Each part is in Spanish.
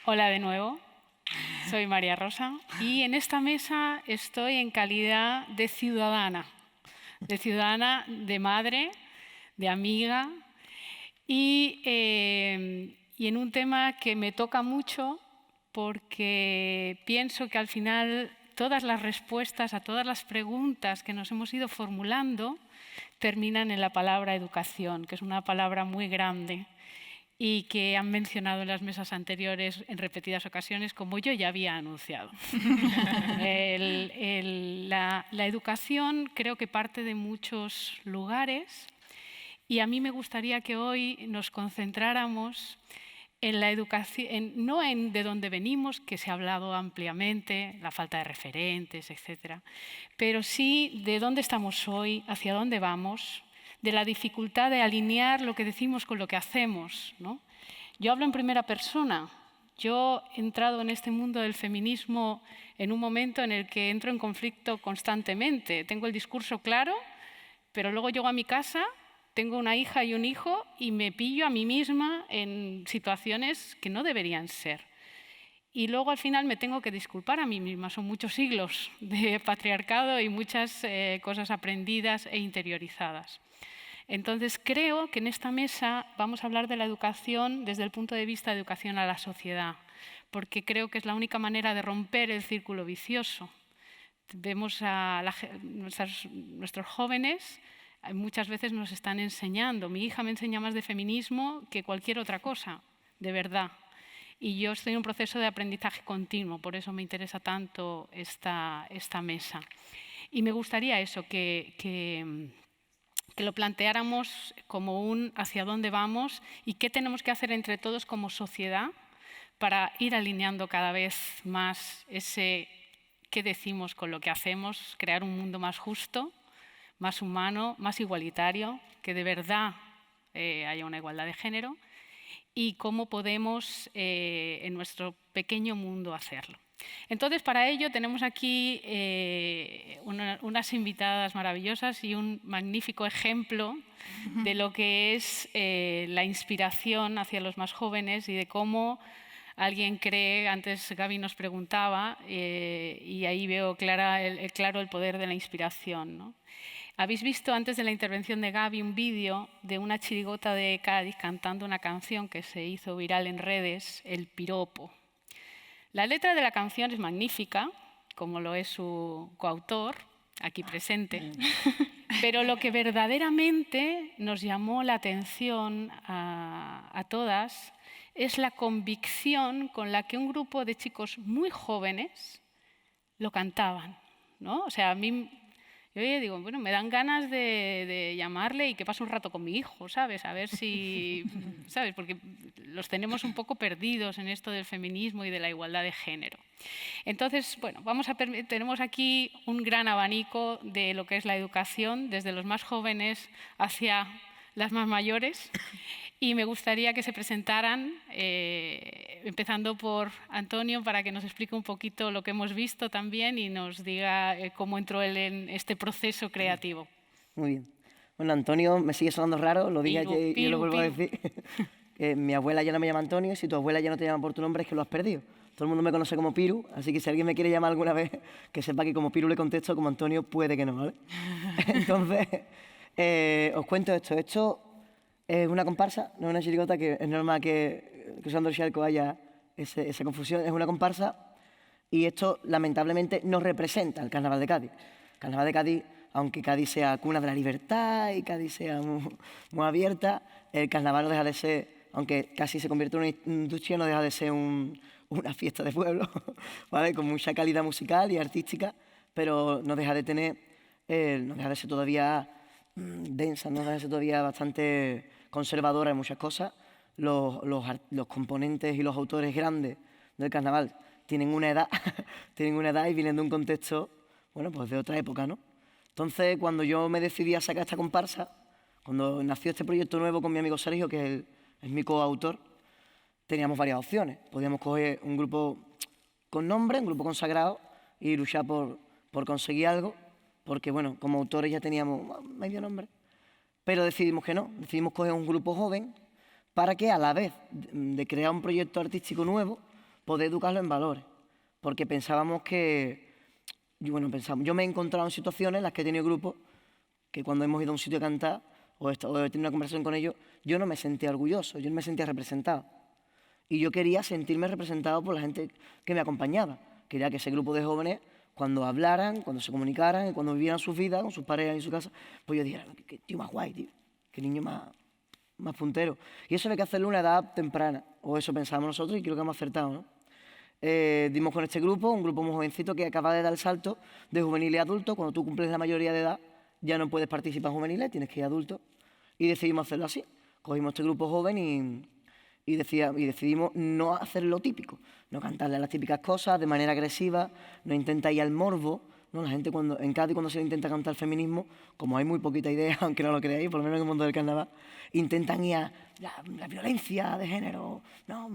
Hola de nuevo, soy María Rosa y en esta mesa estoy en calidad de ciudadana, de madre, de amiga y en un tema que me toca mucho porque pienso que al final todas las respuestas a todas las preguntas que nos hemos ido formulando terminan en la palabra educación, que es una palabra muy grande y que han mencionado en las mesas anteriores en repetidas ocasiones, como yo ya había anunciado. La educación creo que parte de muchos lugares y a mí me gustaría que hoy nos concentráramos en la educación, no en de dónde venimos, que se ha hablado ampliamente, la falta de referentes, etcétera, pero sí de dónde estamos hoy, hacia dónde vamos, de la dificultad de alinear lo que decimos con lo que hacemos, ¿no? Yo hablo en primera persona. Yo he entrado en este mundo del feminismo en un momento en el que entro en conflicto constantemente. Tengo el discurso claro, pero luego llego a mi casa, tengo una hija y un hijo y me pillo a mí misma en situaciones que no deberían ser. Y luego al final me tengo que disculpar a mí misma. Son muchos siglos de patriarcado y muchas cosas aprendidas e interiorizadas. Entonces creo que en esta mesa vamos a hablar de la educación desde el punto de vista de educación a la sociedad, porque creo que es la única manera de romper el círculo vicioso. Vemos a nuestros jóvenes, muchas veces nos están enseñando. Mi hija me enseña más de feminismo que cualquier otra cosa, de verdad. Y yo estoy en un proceso de aprendizaje continuo, por eso me interesa tanto esta mesa. Y me gustaría eso, que lo planteáramos como un hacia dónde vamos y qué tenemos que hacer entre todos como sociedad para ir alineando cada vez más ese qué decimos con lo que hacemos, crear un mundo más justo, más humano, más igualitario, que de verdad haya una igualdad de género y cómo podemos en nuestro pequeño mundo hacerlo. Entonces, para ello tenemos aquí unas invitadas maravillosas y un magnífico ejemplo de lo que es la inspiración hacia los más jóvenes y de cómo alguien cree, antes Gaby nos preguntaba, y ahí veo claro el poder de la inspiración, ¿no? Habéis visto antes de la intervención de Gaby un vídeo de una chirigota de Cádiz cantando una canción que se hizo viral en redes, El Piropo. La letra de la canción es magnífica, como lo es su coautor, aquí presente, pero lo que verdaderamente nos llamó la atención a todas es la convicción con la que un grupo de chicos muy jóvenes lo cantaban, ¿no? O sea, a mí, yo digo, bueno, me dan ganas de llamarle y que pase un rato con mi hijo, ¿sabes? A ver si, ¿sabes? Porque los tenemos un poco perdidos en esto del feminismo y de la igualdad de género. Entonces, bueno, tenemos aquí un gran abanico de lo que es la educación, desde los más jóvenes hacia las más mayores. Y me gustaría que se presentaran, empezando por Antonio, para que nos explique un poquito lo que hemos visto también y nos diga cómo entró él en este proceso creativo. Muy bien. Bueno, Antonio me sigue sonando raro, lo dije ayer y yo lo vuelvo a decir. Mi abuela ya no me llama Antonio, y si tu abuela ya no te llama por tu nombre es que lo has perdido. Todo el mundo me conoce como Piru, así que si alguien me quiere llamar alguna vez, que sepa que como Piru le contesto, como Antonio puede que no, ¿vale? Entonces, os cuento esto. Esto es una comparsa, no es una chirigota, que es normal que usando el charco haya esa confusión. Es una comparsa y esto lamentablemente no representa el Carnaval de Cádiz. El Carnaval de Cádiz, aunque Cádiz sea cuna de la libertad y Cádiz sea muy abierta, el Carnaval no deja de ser, aunque casi se convierte en una industria, no deja de ser una fiesta de pueblo, ¿vale? Con mucha calidad musical y artística, pero no deja de tener, no deja de ser todavía densa, no deja de ser todavía bastante conservadora en muchas cosas. Los componentes y los autores grandes del Carnaval tienen una edad, tienen una edad y vienen de un contexto, bueno, pues de otra época, ¿no? Entonces, cuando yo me decidí a sacar esta comparsa, cuando nació este proyecto nuevo con mi amigo Sergio, que es mi coautor, teníamos varias opciones. Podíamos coger un grupo con nombre, un grupo consagrado, y luchar por conseguir algo, porque, bueno, como autores ya teníamos medio nombre. Pero decidimos que no, decidimos coger un grupo joven para que a la vez de crear un proyecto artístico nuevo, poder educarlo en valores, porque pensábamos que, yo me he encontrado en situaciones en las que he tenido grupos que cuando hemos ido a un sitio a cantar o he tenido una conversación con ellos, yo no me sentía orgulloso, yo no me sentía representado. Y yo quería sentirme representado por la gente que me acompañaba. Quería que ese grupo de jóvenes, cuando hablaran, cuando se comunicaran, cuando vivieran sus vidas con sus parejas en su casa, pues yo dijera, qué tío más guay, tío, qué niño más puntero. Y eso hay que hacerlo a una edad temprana, o eso pensábamos nosotros y creo que hemos acertado, ¿no? Dimos con este grupo, un grupo muy jovencito que acaba de dar el salto de juvenil y adulto. Cuando tú cumples la mayoría de edad, ya no puedes participar en juveniles, tienes que ir adulto. Y decidimos hacerlo así. Cogimos este grupo joven y decidimos no hacer lo típico, no cantarle las típicas cosas de manera agresiva, no intentar ir al morbo, ¿no? La gente en Cádiz cuando se intenta cantar feminismo, como hay muy poquita idea, aunque no lo creáis, por lo menos en el mundo del carnaval, intentan ir a la violencia de género, ¿no?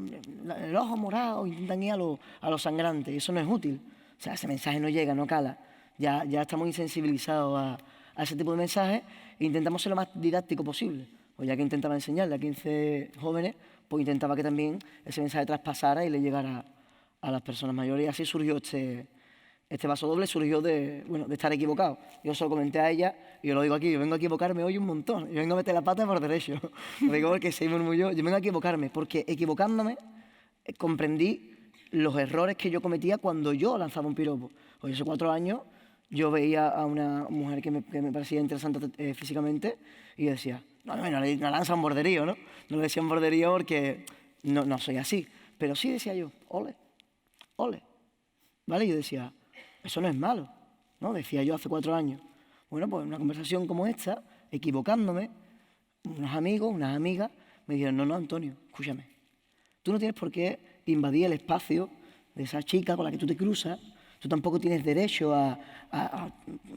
El ojo morado, intentan ir a lo sangrante, y eso no es útil. O sea, ese mensaje no llega, no cala. Ya estamos insensibilizados a ese tipo de mensajes e intentamos ser lo más didáctico posible. O ya que intentaba enseñarle a 15 jóvenes, pues intentaba que también ese mensaje traspasara y le llegara a las personas mayores. Y así surgió este vaso doble, surgió de estar equivocado. Yo solo comenté a ella, y yo lo digo aquí, yo vengo a equivocarme hoy un montón. Yo vengo a meter la pata por derecho. Lo digo porque se murmulló. Yo vengo a equivocarme, porque equivocándome comprendí los errores que yo cometía cuando yo lanzaba un piropo. Hoy hace 4 años yo veía a una mujer que me parecía interesante físicamente y yo decía, no lanza un borderío, ¿no? No le decía un borderío porque no soy así. Pero sí decía yo, ole, ole. ¿Vale? Y yo decía, eso no es malo, ¿no? Decía yo hace 4 años. Bueno, pues en una conversación como esta, equivocándome, unos amigos, unas amigas, me dijeron, no, Antonio, escúchame. Tú no tienes por qué invadir el espacio de esa chica con la que tú te cruzas. Tú tampoco tienes derecho a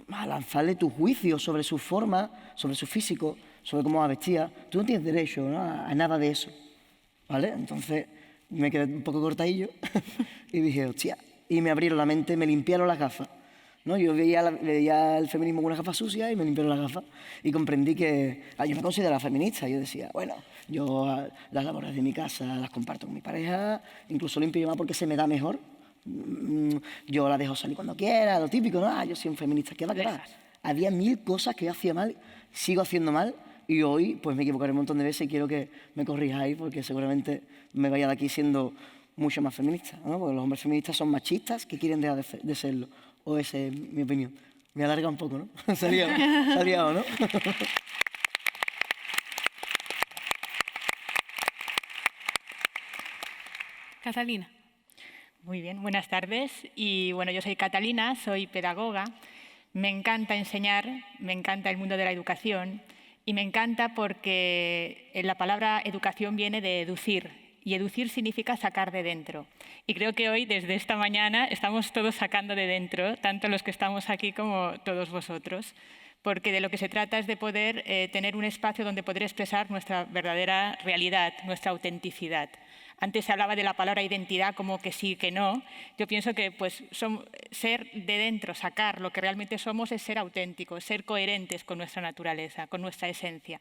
lanzarle tu juicio sobre su forma, sobre su físico, sobre cómo va vestida. Tú no tienes derecho, ¿no? a nada de eso, ¿vale? Entonces me quedé un poco cortadillo y dije, hostia, y me abrieron la mente, me limpiaron las gafas, ¿no? Yo veía el feminismo con una gafa sucia y me limpiaron las gafas y comprendí que yo me consideraba feminista. Yo decía, bueno, yo las labores de mi casa las comparto con mi pareja, incluso limpio yo más porque se me da mejor. Yo la dejo salir cuando quiera, lo típico, ¿no? Yo soy un feminista, ¿qué va a quedar? Había 1000 cosas que yo hacía mal, sigo haciendo mal y hoy pues me equivocaré un montón de veces y quiero que me corrijáis porque seguramente me vaya de aquí siendo mucho más feminista, ¿no? Porque los hombres feministas son machistas que quieren dejar de serlo. O esa es mi opinión. Me alarga un poco, ¿no? Se ha liado, ¿no? Catalina. Muy bien, buenas tardes. Y bueno, yo soy Catalina, soy pedagoga. Me encanta enseñar, me encanta el mundo de la educación y me encanta porque la palabra educación viene de educir y educir significa sacar de dentro. Y creo que hoy, desde esta mañana, estamos todos sacando de dentro, tanto los que estamos aquí como todos vosotros, porque de lo que se trata es de poder tener un espacio donde poder expresar nuestra verdadera realidad, nuestra autenticidad. Antes se hablaba de la palabra identidad como que sí, que no. Yo pienso que pues, ser de dentro, sacar lo que realmente somos es ser auténticos, ser coherentes con nuestra naturaleza, con nuestra esencia.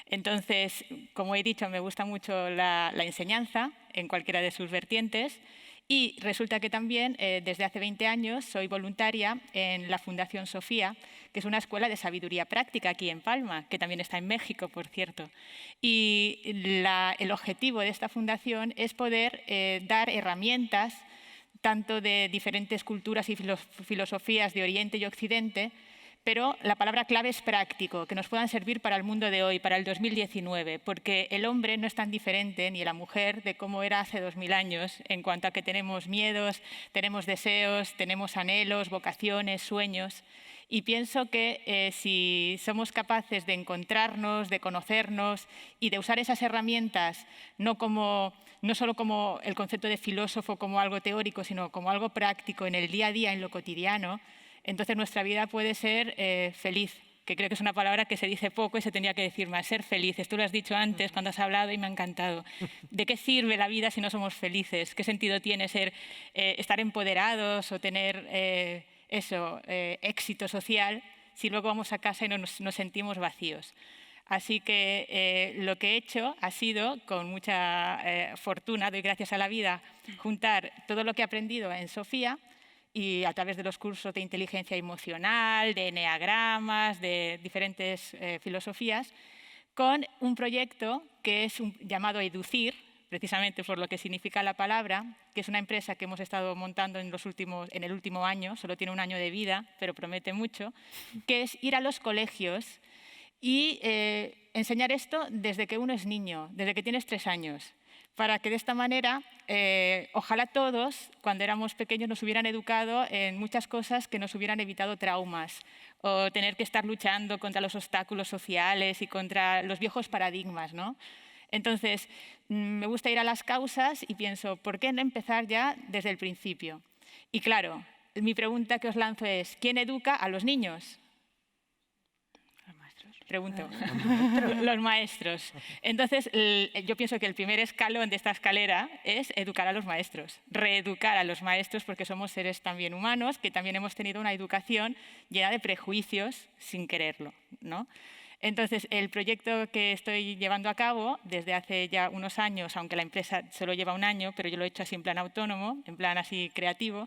Entonces, como he dicho, me gusta mucho la enseñanza en cualquiera de sus vertientes y resulta que también desde hace 20 años soy voluntaria en la Fundación Sofía, que es una escuela de sabiduría práctica aquí en Palma, que también está en México, por cierto. Y el objetivo de esta fundación es poder dar herramientas tanto de diferentes culturas y filosofías de Oriente y Occidente, pero la palabra clave es práctico, que nos puedan servir para el mundo de hoy, para el 2019, porque el hombre no es tan diferente, ni la mujer, de cómo era hace 2000 años, en cuanto a que tenemos miedos, tenemos deseos, tenemos anhelos, vocaciones, sueños. Y pienso que si somos capaces de encontrarnos, de conocernos y de usar esas herramientas no solo como el concepto de filósofo, como algo teórico, sino como algo práctico en el día a día, en lo cotidiano, entonces nuestra vida puede ser feliz, que creo que es una palabra que se dice poco y se tendría que decir más, ser felices. Tú lo has dicho antes cuando has hablado y me ha encantado. ¿De qué sirve la vida si no somos felices? ¿Qué sentido tiene estar empoderados o tener éxito social si luego vamos a casa y nos sentimos vacíos? Así que lo que he hecho ha sido, con mucha fortuna, doy gracias a la vida, juntar todo lo que he aprendido en Sofía y a través de los cursos de inteligencia emocional, de eneagramas, de diferentes filosofías, con un proyecto que es llamado Educir, precisamente por lo que significa la palabra, que es una empresa que hemos estado montando en el último año, solo tiene 1 año de vida, pero promete mucho, que es ir a los colegios y enseñar esto desde que uno es niño, desde que tienes 3 años, para que de esta manera, ojalá todos, cuando éramos pequeños, nos hubieran educado en muchas cosas que nos hubieran evitado traumas o tener que estar luchando contra los obstáculos sociales y contra los viejos paradigmas, ¿no? Entonces, me gusta ir a las causas y pienso, ¿por qué no empezar ya desde el principio? Y claro, mi pregunta que os lanzo es, ¿quién educa a los niños? Pregunto. Los maestros. Entonces, yo pienso que el primer escalón de esta escalera es educar a los maestros, reeducar a los maestros, porque somos seres también humanos, que también hemos tenido una educación llena de prejuicios sin quererlo, ¿no? Entonces, el proyecto que estoy llevando a cabo desde hace ya unos años, aunque la empresa solo lleva 1 año, pero yo lo he hecho así en plan autónomo, en plan así creativo,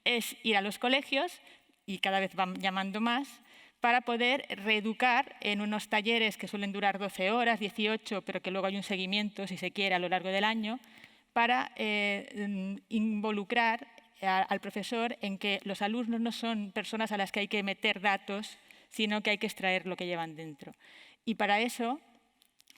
es ir a los colegios, y cada vez van llamando más, para poder reeducar en unos talleres que suelen durar 12 horas, 18, pero que luego hay un seguimiento, si se quiere, a lo largo del año, para involucrar al profesor en que los alumnos no son personas a las que hay que meter datos, sino que hay que extraer lo que llevan dentro. Y para eso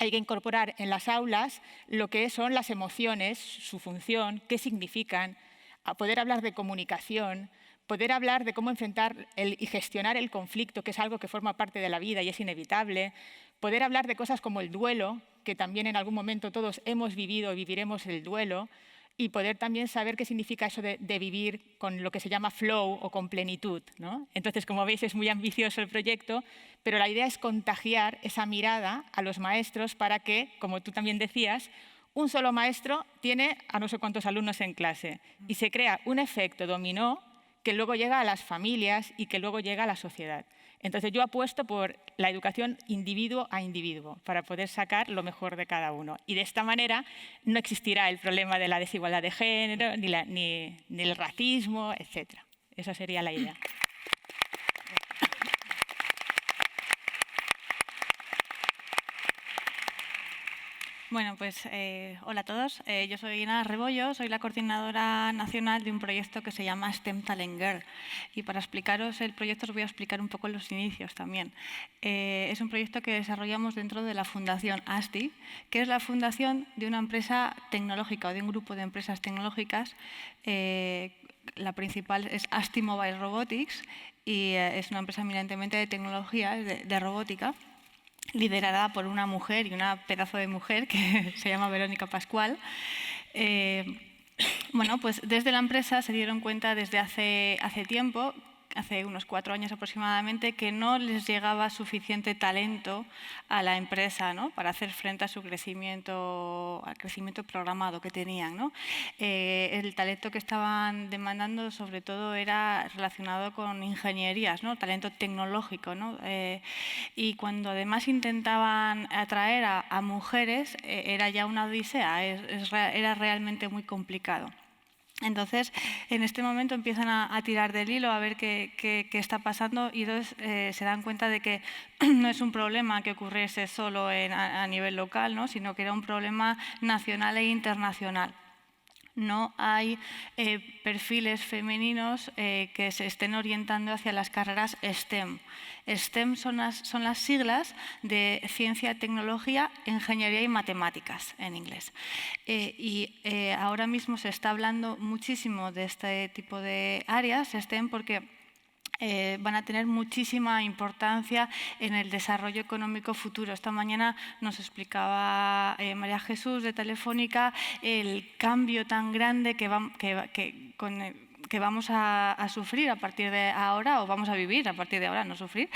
hay que incorporar en las aulas lo que son las emociones, su función, qué significan, a poder hablar de comunicación, poder hablar de cómo enfrentar y gestionar el conflicto, que es algo que forma parte de la vida y es inevitable, poder hablar de cosas como el duelo, que también en algún momento todos hemos vivido y viviremos el duelo, y poder también saber qué significa eso de vivir con lo que se llama flow o con plenitud, ¿no? Entonces, como veis, es muy ambicioso el proyecto, pero la idea es contagiar esa mirada a los maestros para que, como tú también decías, un solo maestro tiene a no sé cuántos alumnos en clase y se crea un efecto dominó que luego llega a las familias y que luego llega a la sociedad. Entonces, yo apuesto por la educación individuo a individuo para poder sacar lo mejor de cada uno. Y de esta manera no existirá el problema de la desigualdad de género, ni el racismo, etc. Esa sería la idea. Bueno, pues hola a todos. Yo soy Ina Rebollo, soy la coordinadora nacional de un proyecto que se llama STEM Talent Girl. Y para explicaros el proyecto os voy a explicar un poco los inicios también. Es un proyecto que desarrollamos dentro de la Fundación ASTI, que es la fundación de una empresa tecnológica o de un grupo de empresas tecnológicas. La principal es ASTI Mobile Robotics y es una empresa eminentemente de tecnología, de robótica, liderada por una mujer y una pedazo de mujer que se llama Verónica Pascual. Bueno, pues desde la empresa se dieron cuenta desde hace tiempo, hace unos 4 años aproximadamente, que no les llegaba suficiente talento a la empresa, ¿no?, para hacer frente a su crecimiento, al crecimiento programado que tenían, ¿no? El talento que estaban demandando sobre todo era relacionado con ingenierías, ¿no?, talento tecnológico, ¿no? Y cuando además intentaban atraer a mujeres, era ya una odisea, era realmente muy complicado. Entonces, en este momento empiezan a tirar del hilo, a ver qué está pasando, y entonces se dan cuenta de que no es un problema que ocurriese solo a nivel local, ¿no?, sino que era un problema nacional e internacional. No hay perfiles femeninos que se estén orientando hacia las carreras STEM. STEM son las siglas de ciencia, tecnología, ingeniería y matemáticas en inglés. Ahora mismo se está hablando muchísimo de este tipo de áreas STEM porque van a tener muchísima importancia en el desarrollo económico futuro. Esta mañana nos explicaba María Jesús de Telefónica el cambio tan grande que vamos a sufrir a partir de ahora, o vamos a vivir a partir de ahora, no sufrir.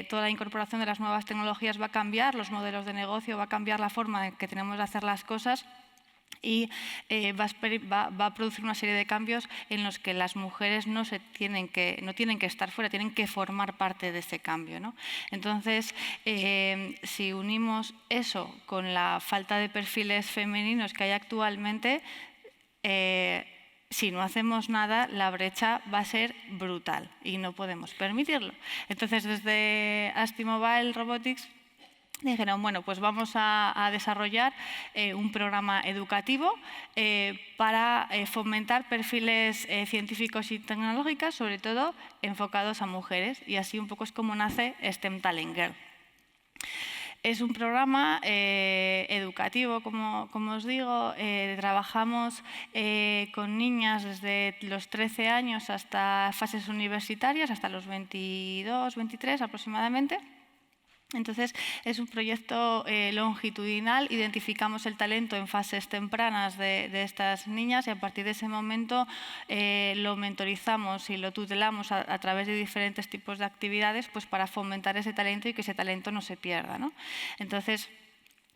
Toda la incorporación de las nuevas tecnologías va a cambiar, los modelos de negocio, va a cambiar la forma en que tenemos de hacer las cosas. y va a producir una serie de cambios en los que las mujeres no tienen que estar fuera, tienen que formar parte de ese cambio, ¿no? Entonces, si unimos eso con la falta de perfiles femeninos que hay actualmente, si no hacemos nada, la brecha va a ser brutal y no podemos permitirlo. Entonces, desde ASTI Mobile Robotics dijeron, bueno, pues vamos a desarrollar un programa educativo para fomentar perfiles científicos y tecnológicos, sobre todo enfocados a mujeres, y así un poco es como nace STEM Talent Girl. Es un programa educativo, como os digo. Trabajamos con niñas desde los 13 años hasta fases universitarias, hasta los 22, 23 aproximadamente. Entonces, es un proyecto longitudinal, identificamos el talento en fases tempranas de estas niñas y a partir de ese momento lo mentorizamos y lo tutelamos a través de diferentes tipos de actividades, pues para fomentar ese talento y que ese talento no se pierda, ¿no? Entonces,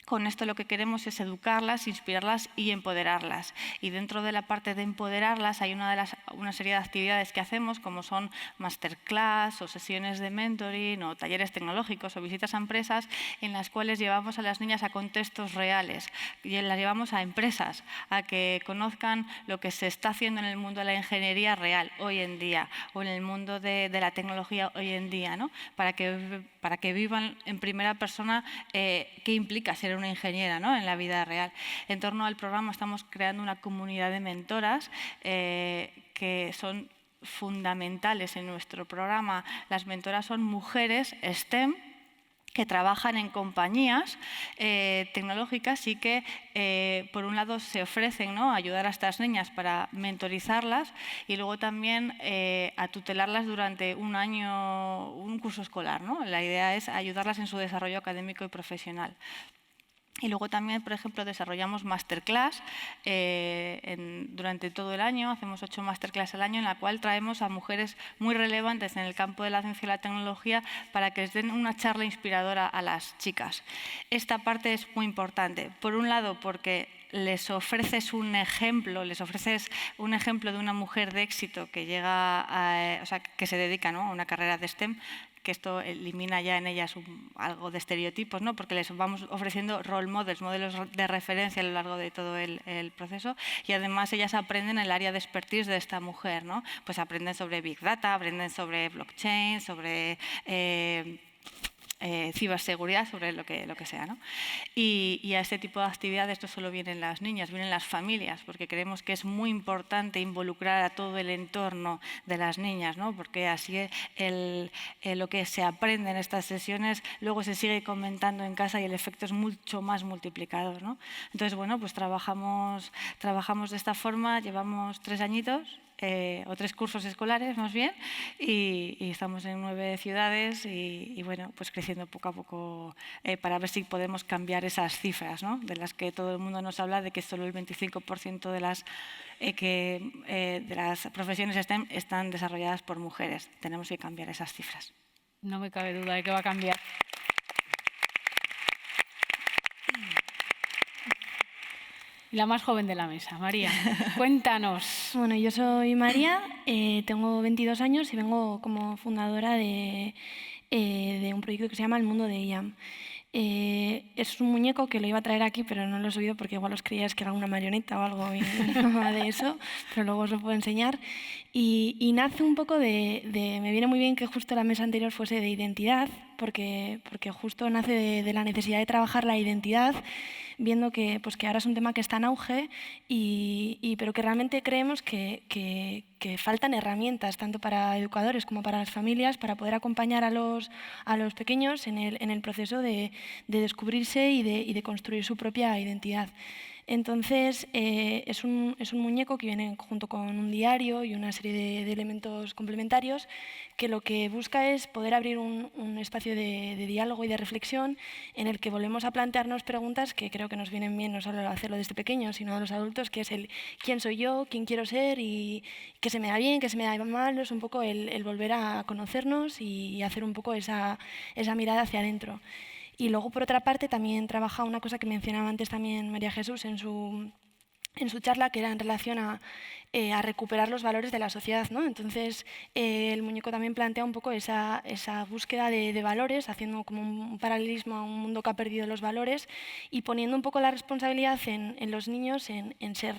con esto lo que queremos es educarlas, inspirarlas y empoderarlas. Y dentro de la parte de empoderarlas hay una serie de actividades que hacemos, como son masterclass o sesiones de mentoring o talleres tecnológicos o visitas a empresas, en las cuales llevamos a las niñas a contextos reales y las llevamos a empresas, a que conozcan lo que se está haciendo en el mundo de la ingeniería real hoy en día o en el mundo de la tecnología hoy en día, ¿no? Para que vivan en primera persona qué implica ser una ingeniera, ¿no? En la vida real. En torno al programa estamos creando una comunidad de mentoras que son fundamentales en nuestro programa. Las mentoras son mujeres STEM que trabajan en compañías tecnológicas y que, por un lado, se ofrecen, ¿no?, a ayudar a estas niñas para mentorizarlas y luego también a tutelarlas durante un año, un curso escolar, ¿no? La idea es ayudarlas en su desarrollo académico y profesional. Y luego también, por ejemplo, desarrollamos masterclass durante todo el año. Hacemos 8 masterclass al año en la cual traemos a mujeres muy relevantes en el campo de la ciencia y la tecnología para que les den una charla inspiradora a las chicas. Esta parte es muy importante. Por un lado, porque les ofreces un ejemplo de una mujer de éxito que que se dedica, ¿no?, a una carrera de STEM, que esto elimina ya en ellas algo de estereotipos, ¿no?, porque les vamos ofreciendo role models, modelos de referencia a lo largo de todo el proceso, y además ellas aprenden el área de expertise de esta mujer, ¿no? Pues aprenden sobre Big Data, aprenden sobre blockchain, sobre ciberseguridad, sobre lo que sea, ¿no? Y a este tipo de actividades no solo vienen las niñas, vienen las familias, porque creemos que es muy importante involucrar a todo el entorno de las niñas, ¿no? Porque así lo que se aprende en estas sesiones luego se sigue comentando en casa y el efecto es mucho más multiplicador, ¿no? Entonces, bueno, pues trabajamos de esta forma, llevamos 3 añitos, o 3 cursos escolares más bien, y estamos en 9 ciudades y bueno, pues creciendo poco a poco para ver si podemos cambiar esas cifras, ¿no?, de las que todo el mundo nos habla, de que solo el 25% de las profesiones STEM están desarrolladas por mujeres. Tenemos que cambiar esas cifras. No me cabe duda de que va a cambiar. La más joven de la mesa, María, cuéntanos. Bueno, yo soy María, tengo 22 años y vengo como fundadora de un proyecto que se llama El Mundo de IAM. Es un muñeco que lo iba a traer aquí, pero no lo he subido porque igual os creíais que era una marioneta o algo y no va de eso, pero luego os lo puedo enseñar. Y nace un poco me viene muy bien que justo la mesa anterior fuese de identidad, porque justo nace de la necesidad de trabajar la identidad, viendo que ahora es un tema que está en auge, pero que realmente creemos que faltan herramientas, tanto para educadores como para las familias, para poder acompañar a los pequeños en el proceso de descubrirse y de construir su propia identidad. Entonces, es un muñeco que viene junto con un diario y una serie de elementos complementarios que lo que busca es poder abrir un espacio de diálogo y de reflexión en el que volvemos a plantearnos preguntas que creo que nos vienen bien no solo hacerlo desde pequeños, sino a los adultos, que es el quién soy yo, quién quiero ser y qué se me da bien, qué se me da mal. Es un poco el volver a conocernos y hacer un poco esa mirada hacia adentro. Y luego, por otra parte, también trabaja una cosa que mencionaba antes también María Jesús en su en su charla, que era en relación a recuperar los valores de la sociedad, ¿no? Entonces, el muñeco también plantea un poco esa búsqueda de valores, haciendo como un paralelismo a un mundo que ha perdido los valores y poniendo un poco la responsabilidad en los niños, en ser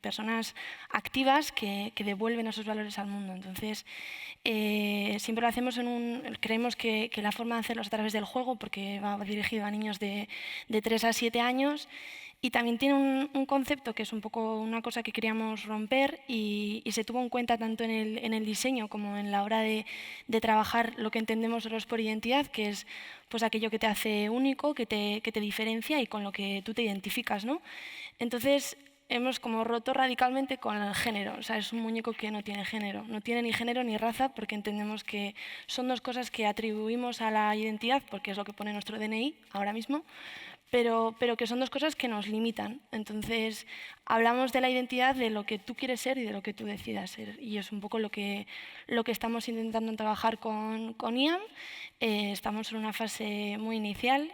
personas activas que devuelven esos valores al mundo. Entonces, siempre lo hacemos creemos que la forma de hacerlo es a través del juego, porque va dirigido a niños de 3 a 7 años. Y también tiene un concepto que es un poco una cosa que queríamos romper y se tuvo en cuenta tanto en el diseño como en la hora de trabajar lo que entendemos nosotros por identidad, que es pues aquello que te hace único, que te diferencia y con lo que tú te identificas, ¿no? Entonces, hemos como roto radicalmente con el género. O sea, es un muñeco que no tiene género. No tiene ni género ni raza, porque entendemos que son dos cosas que atribuimos a la identidad, porque es lo que pone nuestro DNI ahora mismo, pero que son dos cosas que nos limitan. Entonces, hablamos de la identidad, de lo que tú quieres ser y de lo que tú decidas ser. Y es un poco lo que estamos intentando trabajar con IAM. Estamos en una fase muy inicial,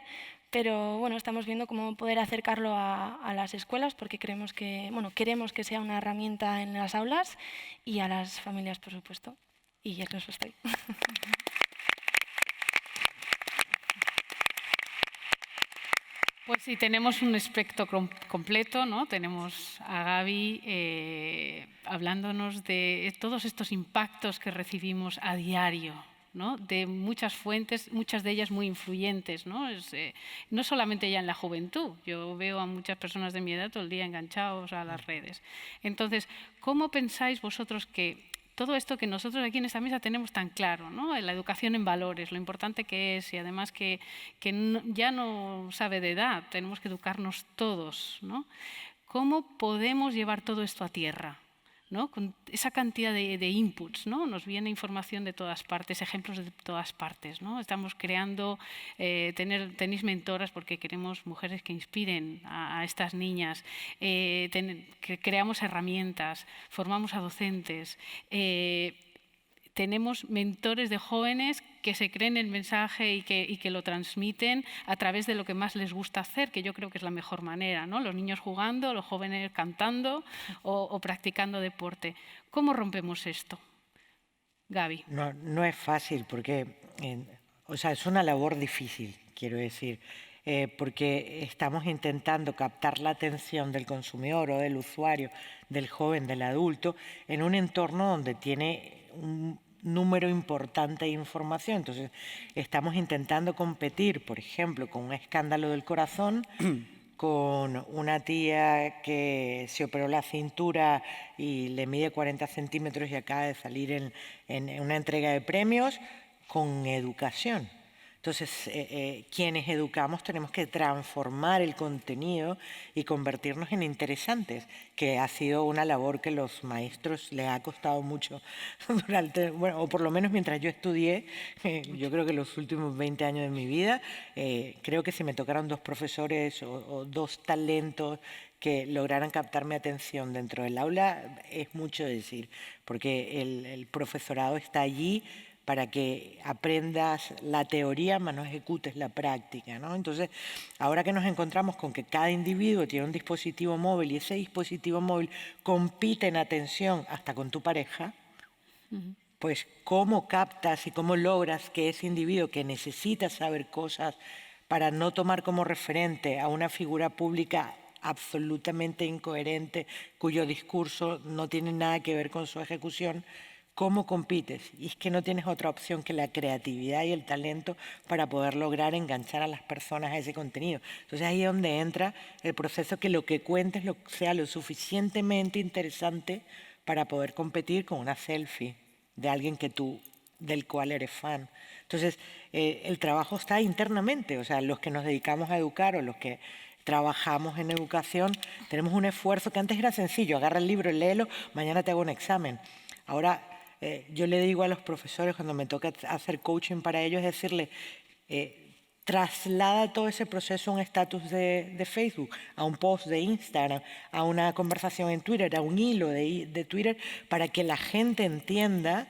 pero bueno, estamos viendo cómo poder acercarlo a las escuelas, porque queremos que sea una herramienta en las aulas y a las familias, por supuesto. Y ya que os estoy. Pues sí, tenemos un espectro completo, ¿no? Tenemos a Gaby hablándonos de todos estos impactos que recibimos a diario, ¿no? De muchas fuentes, muchas de ellas muy influyentes, ¿no? No solamente ya en la juventud, yo veo a muchas personas de mi edad todo el día enganchados a las redes. Entonces, ¿cómo pensáis vosotros que todo esto que nosotros aquí en esta mesa tenemos tan claro, ¿no? La educación en valores, lo importante que es y además que ya no sabe de edad, tenemos que educarnos todos, ¿no? ¿Cómo podemos llevar todo esto a tierra? ¿No? Con esa cantidad de inputs, ¿no? Nos viene información de todas partes, ejemplos de todas partes, ¿no? Estamos creando, tenéis mentoras porque queremos mujeres que inspiren a estas niñas, creamos herramientas, formamos a docentes, tenemos mentores de jóvenes que se creen el mensaje y que lo transmiten a través de lo que más les gusta hacer, que yo creo que es la mejor manera, ¿no? Los niños jugando, los jóvenes cantando o practicando deporte. ¿Cómo rompemos esto? Gaby. No es fácil porque, o sea, es una labor difícil, quiero decir, porque estamos intentando captar la atención del consumidor o del usuario, del joven, del adulto, en un entorno donde tiene un número importante de información. Entonces, estamos intentando competir, por ejemplo, con un escándalo del corazón, con una tía que se operó la cintura y le mide 40 centímetros y acaba de salir en una entrega de premios, con educación. Entonces, quienes educamos tenemos que transformar el contenido y convertirnos en interesantes, que ha sido una labor que los maestros les ha costado mucho durante, bueno, o por lo menos mientras yo estudié, yo creo que los últimos 20 años de mi vida, creo que si me tocaron dos profesores o dos talentos que lograran captar mi atención dentro del aula, es mucho decir, porque el profesorado está allí para que aprendas la teoría, más no ejecutes la práctica, ¿no? Entonces, ahora que nos encontramos con que cada individuo tiene un dispositivo móvil y ese dispositivo móvil compite en atención hasta con tu pareja, pues cómo captas y cómo logras que ese individuo que necesita saber cosas para no tomar como referente a una figura pública absolutamente incoherente, cuyo discurso no tiene nada que ver con su ejecución, ¿cómo compites? Y es que no tienes otra opción que la creatividad y el talento para poder lograr enganchar a las personas a ese contenido. Entonces ahí es donde entra el proceso, que lo que cuentes sea lo suficientemente interesante para poder competir con una selfie de alguien del cual eres fan. Entonces el trabajo está internamente, o sea, los que nos dedicamos a educar o los que trabajamos en educación, tenemos un esfuerzo que antes era sencillo: agarra el libro, léelo, mañana te hago un examen. Ahora, yo le digo a los profesores cuando me toca hacer coaching para ellos, es decirle, traslada todo ese proceso a un estatus de Facebook, a un post de Instagram, a una conversación en Twitter, a un hilo de Twitter, para que la gente entienda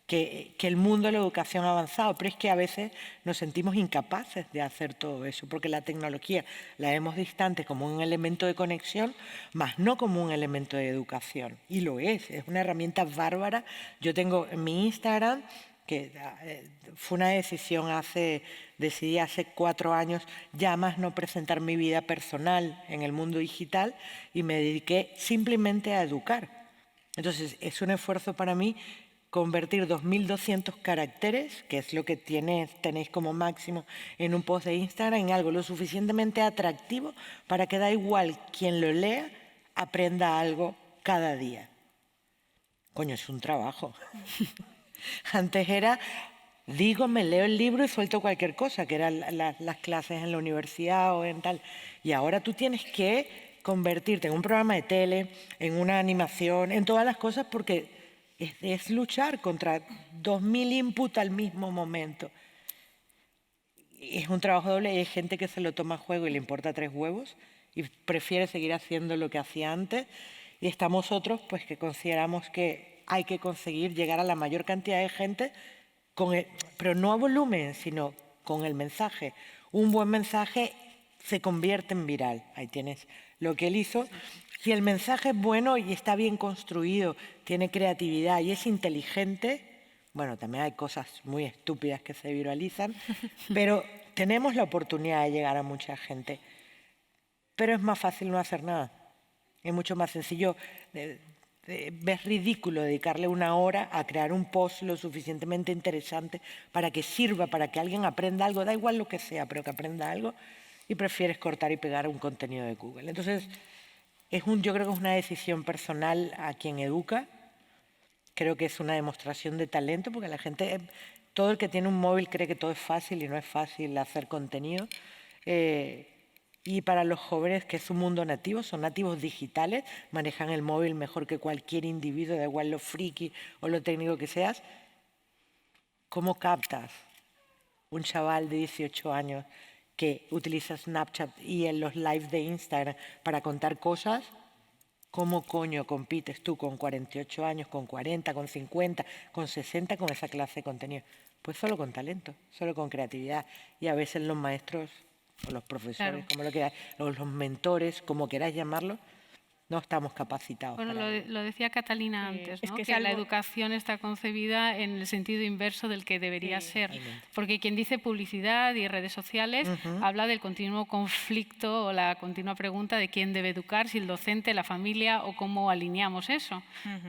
que el mundo de la educación ha avanzado, pero es que a veces nos sentimos incapaces de hacer todo eso, porque la tecnología la vemos distante como un elemento de conexión, más no como un elemento de educación. Y lo es una herramienta bárbara. Yo tengo en mi Instagram, que fue una decisión decidí hace 4 años ya más no presentar mi vida personal en el mundo digital y me dediqué simplemente a educar. Entonces es un esfuerzo para mí convertir 2.200 caracteres, que es lo que tenéis como máximo en un post de Instagram, en algo lo suficientemente atractivo para que da igual quien lo lea, aprenda algo cada día. Coño, es un trabajo. Antes era, me leo el libro y suelto cualquier cosa, que eran las clases en la universidad o en tal. Y ahora tú tienes que convertirte en un programa de tele, en una animación, en todas las cosas, porque es luchar contra 2.000 inputs al mismo momento. Es un trabajo doble y hay gente que se lo toma a juego y le importa 3 huevos y prefiere seguir haciendo lo que hacía antes. Y estamos otros pues, que consideramos que hay que conseguir llegar a la mayor cantidad de gente, pero no a volumen, sino con el mensaje. Un buen mensaje se convierte en viral. Ahí tienes lo que él hizo. Si el mensaje es bueno y está bien construido, tiene creatividad y es inteligente, bueno, también hay cosas muy estúpidas que se viralizan, pero tenemos la oportunidad de llegar a mucha gente. Pero es más fácil no hacer nada. Es mucho más sencillo. Es ridículo dedicarle 1 hora a crear un post lo suficientemente interesante para que sirva, para que alguien aprenda algo, da igual lo que sea, pero que aprenda algo, y prefieres cortar y pegar un contenido de Google. Entonces, yo creo que es una decisión personal a quien educa. Creo que es una demostración de talento, porque la gente, todo el que tiene un móvil cree que todo es fácil y no es fácil hacer contenido. Y para los jóvenes, que es un mundo nativo, son nativos digitales, manejan el móvil mejor que cualquier individuo, da igual lo friki o lo técnico que seas. ¿Cómo captas un chaval de 18 años que utiliza Snapchat y en los lives de Instagram para contar cosas? ¿Cómo coño compites tú con 48 años, con 40, con 50, con 60 con esa clase de contenido? Pues solo con talento, solo con creatividad. Y a veces los maestros o los profesores, claro, como lo queráis, o los mentores, como queráis llamarlo, no estamos capacitados. Bueno, lo decía Catalina antes, ¿no? Que la educación está concebida en el sentido inverso del que debería ser. Porque quien dice publicidad y redes sociales habla del continuo conflicto o la continua pregunta de quién debe educar, si el docente, la familia o cómo alineamos eso.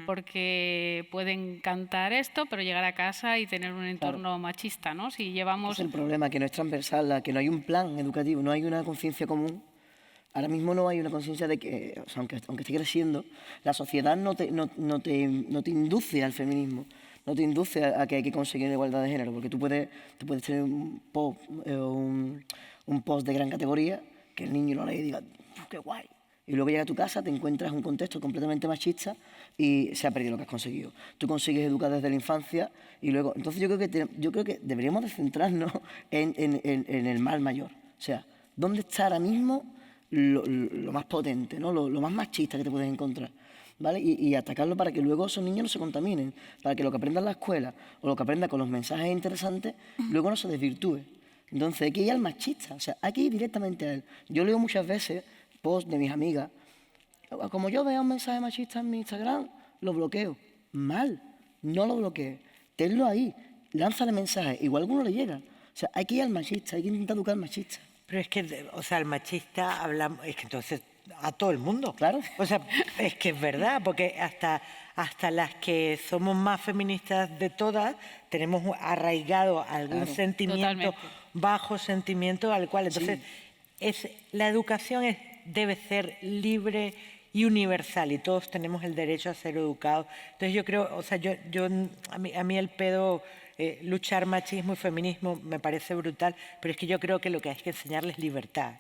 Porque pueden cantar esto, pero llegar a casa y tener un entorno machista, ¿no? Si llevamos... Es el problema, que no es transversal, que no hay un plan educativo, no hay una conciencia común. Ahora mismo no hay una conciencia de que, o sea, aunque esté creciendo, la sociedad no te induce al feminismo, no te induce a que hay que conseguir la igualdad de género, porque tú puedes tener un post de gran categoría, que el niño lo lee y diga, ¡qué guay! Y luego llega a tu casa, te encuentras en un contexto completamente machista y se ha perdido lo que has conseguido. Tú consigues educar desde la infancia y luego... Entonces yo creo que deberíamos de centrarnos en el mal mayor. O sea, ¿dónde está ahora mismo lo más potente, ¿no? lo más machista que te puedes encontrar, ¿vale? Y atacarlo para que luego esos niños no se contaminen, para que lo que aprendan en la escuela o lo que aprendan con los mensajes interesantes luego no se desvirtúe. Entonces hay que ir al machista, o sea, hay que ir directamente a él. Yo leo muchas veces posts de mis amigas, como yo veo un mensaje machista en mi Instagram, lo bloqueo. Mal, no lo bloquees, tenlo ahí, lánzale mensajes, igual a alguno le llega. O sea, hay que ir al machista, hay que intentar educar al machista. Pero es que, o sea, el machista hablamos, es que entonces a todo el mundo. Claro. O sea, es que es verdad, porque hasta las que somos más feministas de todas, tenemos arraigado algún sentimiento, bajo sentimiento al cual. Entonces, la educación debe ser libre y universal y todos tenemos el derecho a ser educados. Entonces yo creo, o sea, a mí el pedo... luchar machismo y feminismo me parece brutal, pero es que yo creo que lo que hay que enseñarles es libertad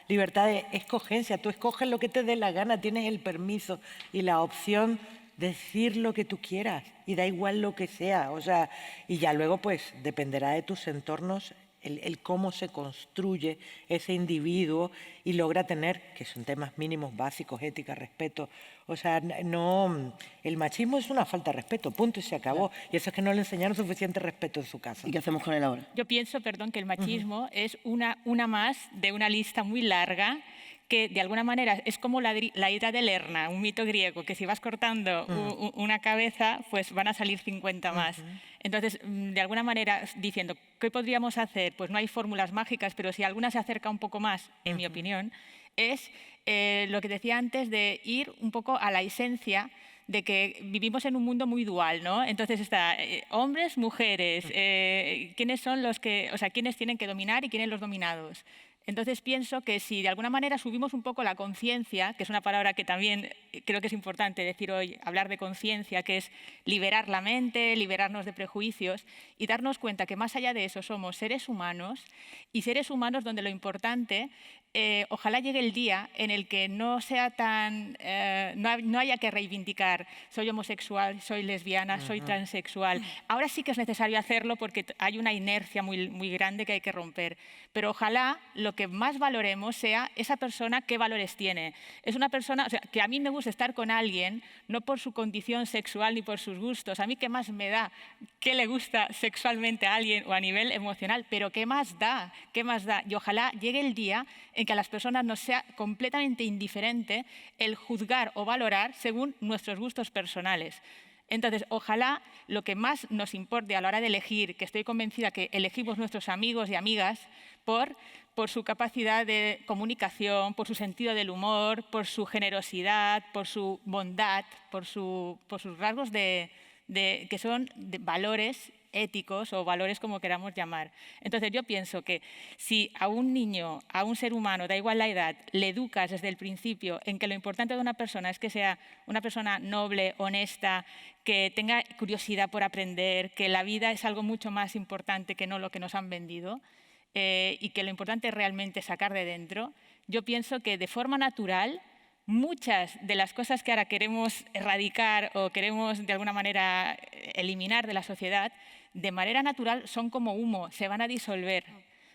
de escogencia. Tú escoges lo que te dé la gana, tienes el permiso y la opción de decir lo que tú quieras y da igual lo que sea, o sea, y ya luego pues dependerá de tus entornos el cómo se construye ese individuo y logra tener, que son temas mínimos básicos, ética, respeto. O sea, no, el machismo es una falta de respeto, punto, y se acabó. Y eso es que no le enseñaron suficiente respeto en su casa. ¿Y qué hacemos con él ahora? Yo pienso, perdón, que el machismo es una más de una lista muy larga que de alguna manera es como la ira de Lerna, un mito griego, que si vas cortando una cabeza, pues van a salir 50 más. Entonces, de alguna manera, diciendo, ¿qué podríamos hacer? Pues no hay fórmulas mágicas, pero si alguna se acerca un poco más, en mi opinión, es lo que decía antes de ir un poco a la esencia de que vivimos en un mundo muy dual, ¿no? Entonces está hombres, mujeres, quiénes son los que, o sea, quiénes tienen que dominar y quiénes los dominados. Entonces pienso que si de alguna manera subimos un poco la conciencia, que es una palabra que también creo que es importante decir hoy, hablar de conciencia, que es liberar la mente, liberarnos de prejuicios y darnos cuenta que más allá de eso somos seres humanos y seres humanos donde lo importante, ojalá llegue el día en el que no sea tan, no haya que reivindicar soy homosexual, soy lesbiana, soy transexual. Ahora sí que es necesario hacerlo porque hay una inercia muy grande que hay que romper. Pero ojalá lo que más valoremos sea esa persona qué valores tiene. Es una persona, o sea, que a mí me gusta estar con alguien, no por su condición sexual ni por sus gustos. A mí qué más me da, qué le gusta sexualmente a alguien o a nivel emocional, pero qué más da, qué más da. Y ojalá llegue el día en que a las personas nos sea completamente indiferente el juzgar o valorar según nuestros gustos personales. Entonces, ojalá lo que más nos importe a la hora de elegir, que estoy convencida que elegimos nuestros amigos y amigas por su capacidad de comunicación, por su sentido del humor, por su generosidad, por su bondad, por sus rasgos que son de valores éticos o valores como queramos llamar. Entonces yo pienso que si a un niño, a un ser humano, da igual la edad, le educas desde el principio en que lo importante de una persona es que sea una persona noble, honesta, que tenga curiosidad por aprender, que la vida es algo mucho más importante que no lo que nos han vendido y que lo importante es realmente sacar de dentro, yo pienso que de forma natural muchas de las cosas que ahora queremos erradicar o queremos de alguna manera eliminar de la sociedad, de manera natural son como humo, se van a disolver.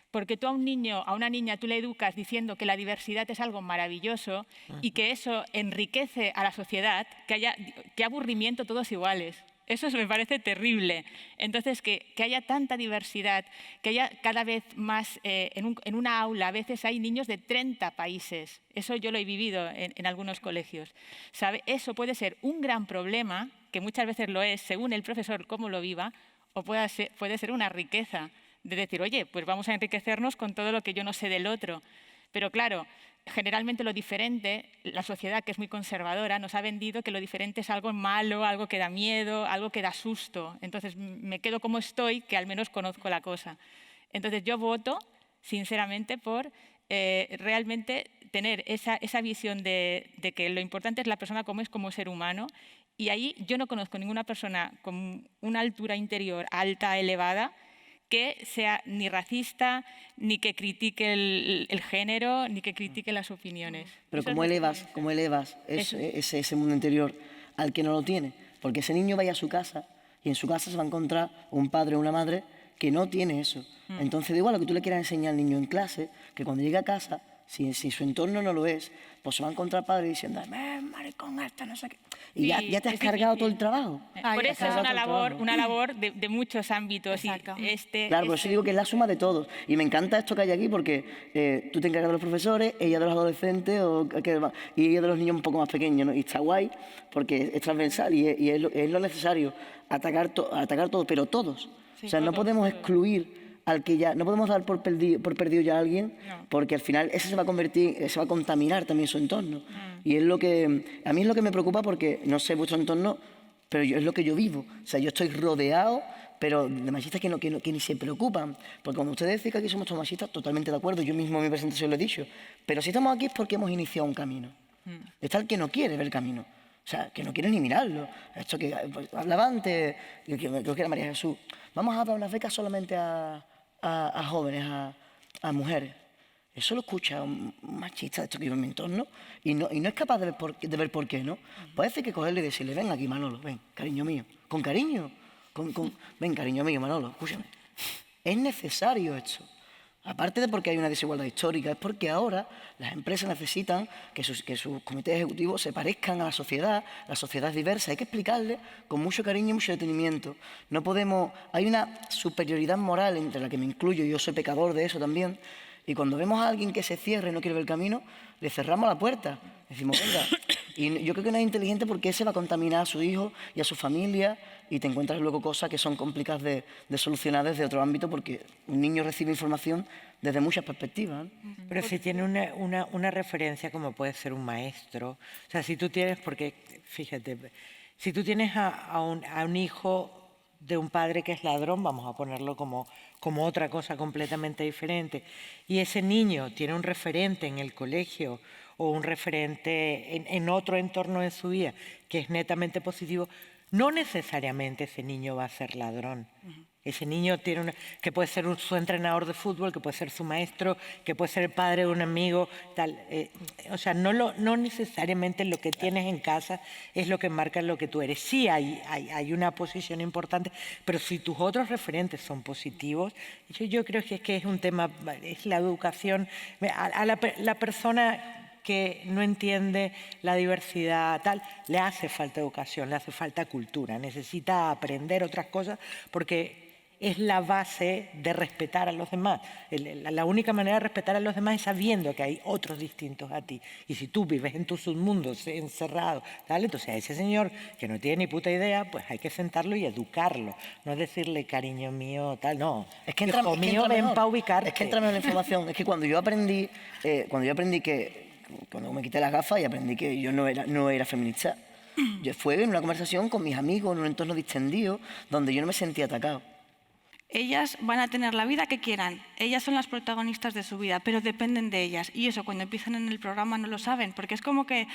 Porque tú a un niño, a una niña, tú le educas diciendo que la diversidad es algo maravilloso y que eso enriquece a la sociedad, que aburrimiento todos iguales. Eso me parece terrible. Entonces, que haya tanta diversidad, que haya cada vez más, en una aula a veces hay niños de 30 países. Eso yo lo he vivido en algunos colegios. ¿Sabe? Eso puede ser un gran problema, que muchas veces lo es, según el profesor cómo lo viva, o puede ser una riqueza de decir, oye, pues vamos a enriquecernos con todo lo que yo no sé del otro. Pero claro, generalmente lo diferente, la sociedad que es muy conservadora nos ha vendido que lo diferente es algo malo, algo que da miedo, algo que da susto. Entonces me quedo como estoy, que al menos conozco la cosa. Entonces yo voto, sinceramente, por realmente tener esa visión de que lo importante es la persona como es como ser humano. Y ahí yo no conozco ninguna persona con una altura interior alta, elevada, que sea ni racista, ni que critique el género, ni que critique las opiniones. Pero ¿cómo elevas ese mundo interior al que no lo tiene? Porque ese niño vaya a su casa y en su casa se va a encontrar un padre o una madre que no tiene eso. Entonces, da igual lo que tú le quieras enseñar al niño en clase, que cuando llegue a casa, si su entorno no lo es, pues se va a encontrar padre diciendo, maricón, esto, no sé qué. Y sí, ya te has cargado todo el trabajo. Por eso es una labor de muchos ámbitos. Claro, por eso digo que es la suma de todos. Y me encanta esto que hay aquí porque tú te encargas de los profesores, ella de los adolescentes y ella de los niños un poco más pequeños, ¿no? Y está guay porque es transversal y es lo necesario, atacar todos, pero todos. Sí, o sea, no podemos excluir al que ya no podemos dar por perdido ya a alguien, porque al final ese se va a contaminar también su entorno. Y es lo que a mí es lo que me preocupa porque no sé vuestro entorno, pero es lo que yo vivo. O sea, yo estoy rodeado, pero de machistas que ni se preocupan. Porque cuando ustedes dicen que aquí somos todos machistas, totalmente de acuerdo, yo mismo en mi presentación lo he dicho. Pero si estamos aquí es porque hemos iniciado un camino. Está el que no quiere ver el camino. O sea, que no quiere ni mirarlo. Esto que hablaba antes, creo que era María Jesús. Vamos a dar unas becas solamente a jóvenes, a mujeres. Eso lo escucha un machista de esto que vive en mi entorno y no es capaz de ver por qué, ¿no? Puede ser que cogerle y decirle, ven aquí, Manolo, ven, cariño mío, con cariño, ven, cariño mío, Manolo, escúchame. Es necesario esto. Aparte de porque hay una desigualdad histórica, es porque ahora las empresas necesitan que sus comités ejecutivos se parezcan a la sociedad es diversa, hay que explicarle con mucho cariño y mucho detenimiento. No podemos, hay una superioridad moral entre la que me incluyo, yo soy pecador de eso también, y cuando vemos a alguien que se cierra y no quiere ver el camino, le cerramos la puerta, decimos, venga, y yo creo que no es inteligente porque ese va a contaminar a su hijo y a su familia y te encuentras luego cosas que son complicadas de solucionar desde otro ámbito porque un niño recibe información desde muchas perspectivas, ¿no? Pero si tiene una referencia como puede ser un maestro, o sea, si tú tienes, porque fíjate, si tú tienes a un hijo de un padre que es ladrón, vamos a ponerlo como otra cosa completamente diferente, y ese niño tiene un referente en el colegio o un referente en otro entorno de su vida que es netamente positivo, no necesariamente ese niño va a ser ladrón. Ese niño tiene que puede ser su entrenador de fútbol, que puede ser su maestro, que puede ser el padre de un amigo, tal. O sea, no necesariamente lo que tienes en casa es lo que marca lo que tú eres. Sí hay una posición importante, pero si tus otros referentes son positivos, yo creo que es un tema, es la educación. A la persona que no entiende la diversidad, tal, le hace falta educación, le hace falta cultura, necesita aprender otras cosas porque es la base de respetar a los demás. La única manera de respetar a los demás es sabiendo que hay otros distintos a ti. Y si tú vives en tu submundo encerrado, tal, entonces a ese señor que no tiene ni puta idea, pues hay que sentarlo y educarlo. No decirle, cariño mío, tal, no. Es que hijo mío, ven para ubicarte. Es que entra en la información. Es que cuando yo aprendí que cuando me quité las gafas y aprendí que yo no era feminista, fue en una conversación con mis amigos, en un entorno distendido, donde yo no me sentía atacado. Ellas van a tener la vida que quieran, ellas son las protagonistas de su vida, pero dependen de ellas. Y eso cuando empiezan en el programa no lo saben, porque es como que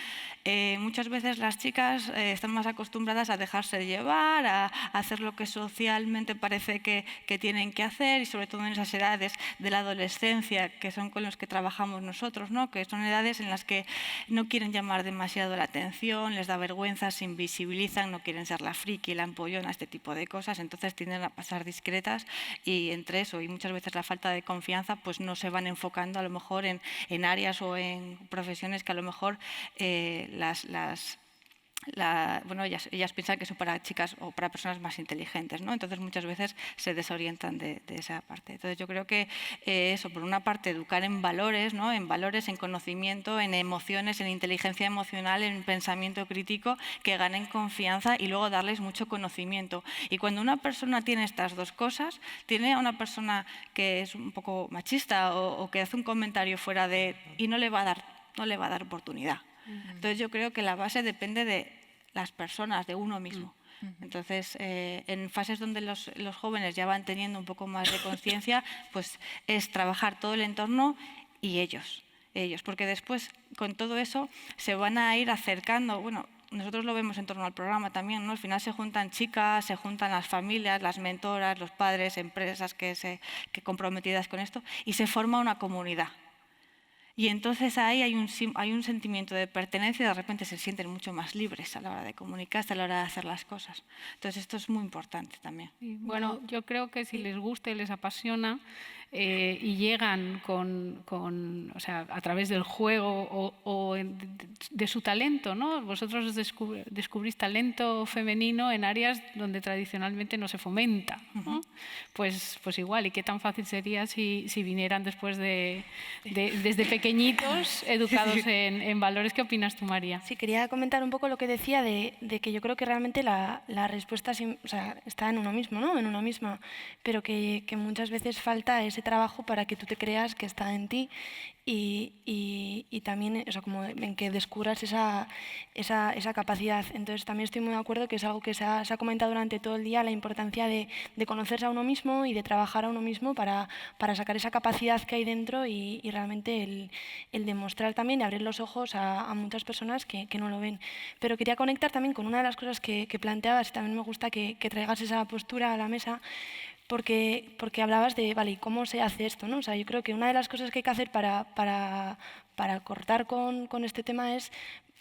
muchas veces las chicas están más acostumbradas a dejarse llevar, a hacer lo que socialmente parece que tienen que hacer, y sobre todo en esas edades de la adolescencia, que son con los que trabajamos nosotros, ¿no? Que son edades en las que no quieren llamar demasiado la atención, les da vergüenza, se invisibilizan, no quieren ser la friki, la ampollona, este tipo de cosas, entonces tienden a pasar discretas. Y entre eso y muchas veces la falta de confianza, pues no se van enfocando a lo mejor en áreas o en profesiones que a lo mejor bueno, ellas piensan que son para chicas o para personas más inteligentes, ¿no? Entonces muchas veces se desorientan de esa parte. Entonces yo creo que eso, por una parte, educar en valores, ¿no? En valores, en conocimiento, en emociones, en inteligencia emocional, en pensamiento crítico, que ganen confianza y luego darles mucho conocimiento. Y cuando una persona tiene estas dos cosas, tiene a una persona que es un poco machista o que hace un comentario fuera de... y no le va a dar oportunidad. Entonces yo creo que la base depende de las personas, de uno mismo. Entonces, en fases donde los jóvenes ya van teniendo un poco más de conciencia, pues es trabajar todo el entorno y ellos, porque después con todo eso se van a ir acercando, bueno, nosotros lo vemos en torno al programa también, ¿no? Al final se juntan chicas, se juntan las familias, las mentoras, los padres, empresas que comprometidas con esto, y se forma una comunidad. Y entonces ahí hay un sentimiento de pertenencia y de repente se sienten mucho más libres a la hora de comunicarse, a la hora de hacer las cosas. Entonces esto es muy importante también. Bueno, yo creo que si les gusta y les apasiona y llegan o sea, a través del juego o de su talento, ¿no? Vosotros descubrís talento femenino en áreas donde tradicionalmente no se fomenta, ¿no? Pues igual, y qué tan fácil sería si vinieran después desde pequeñitos educados en valores. ¿Qué opinas tú, María? Sí, quería comentar un poco lo que decía de que yo creo que realmente la respuesta, o sea, está en uno mismo, ¿no? En uno misma, pero que muchas veces falta ese trabajo para que tú te creas que está en ti y también, o sea, como en que descubras esa capacidad. Entonces también estoy muy de acuerdo que es algo que se ha comentado durante todo el día, la importancia de conocerse a uno mismo y de trabajar a uno mismo para sacar esa capacidad que hay dentro y realmente el demostrar también y abrir los ojos a muchas personas que no lo ven. Pero quería conectar también con una de las cosas que planteabas, y también me gusta que traigas esa postura a la mesa, porque hablabas de, vale, ¿y cómo se hace esto, ¿no? O sea, yo creo que una de las cosas que hay que hacer para cortar con este tema es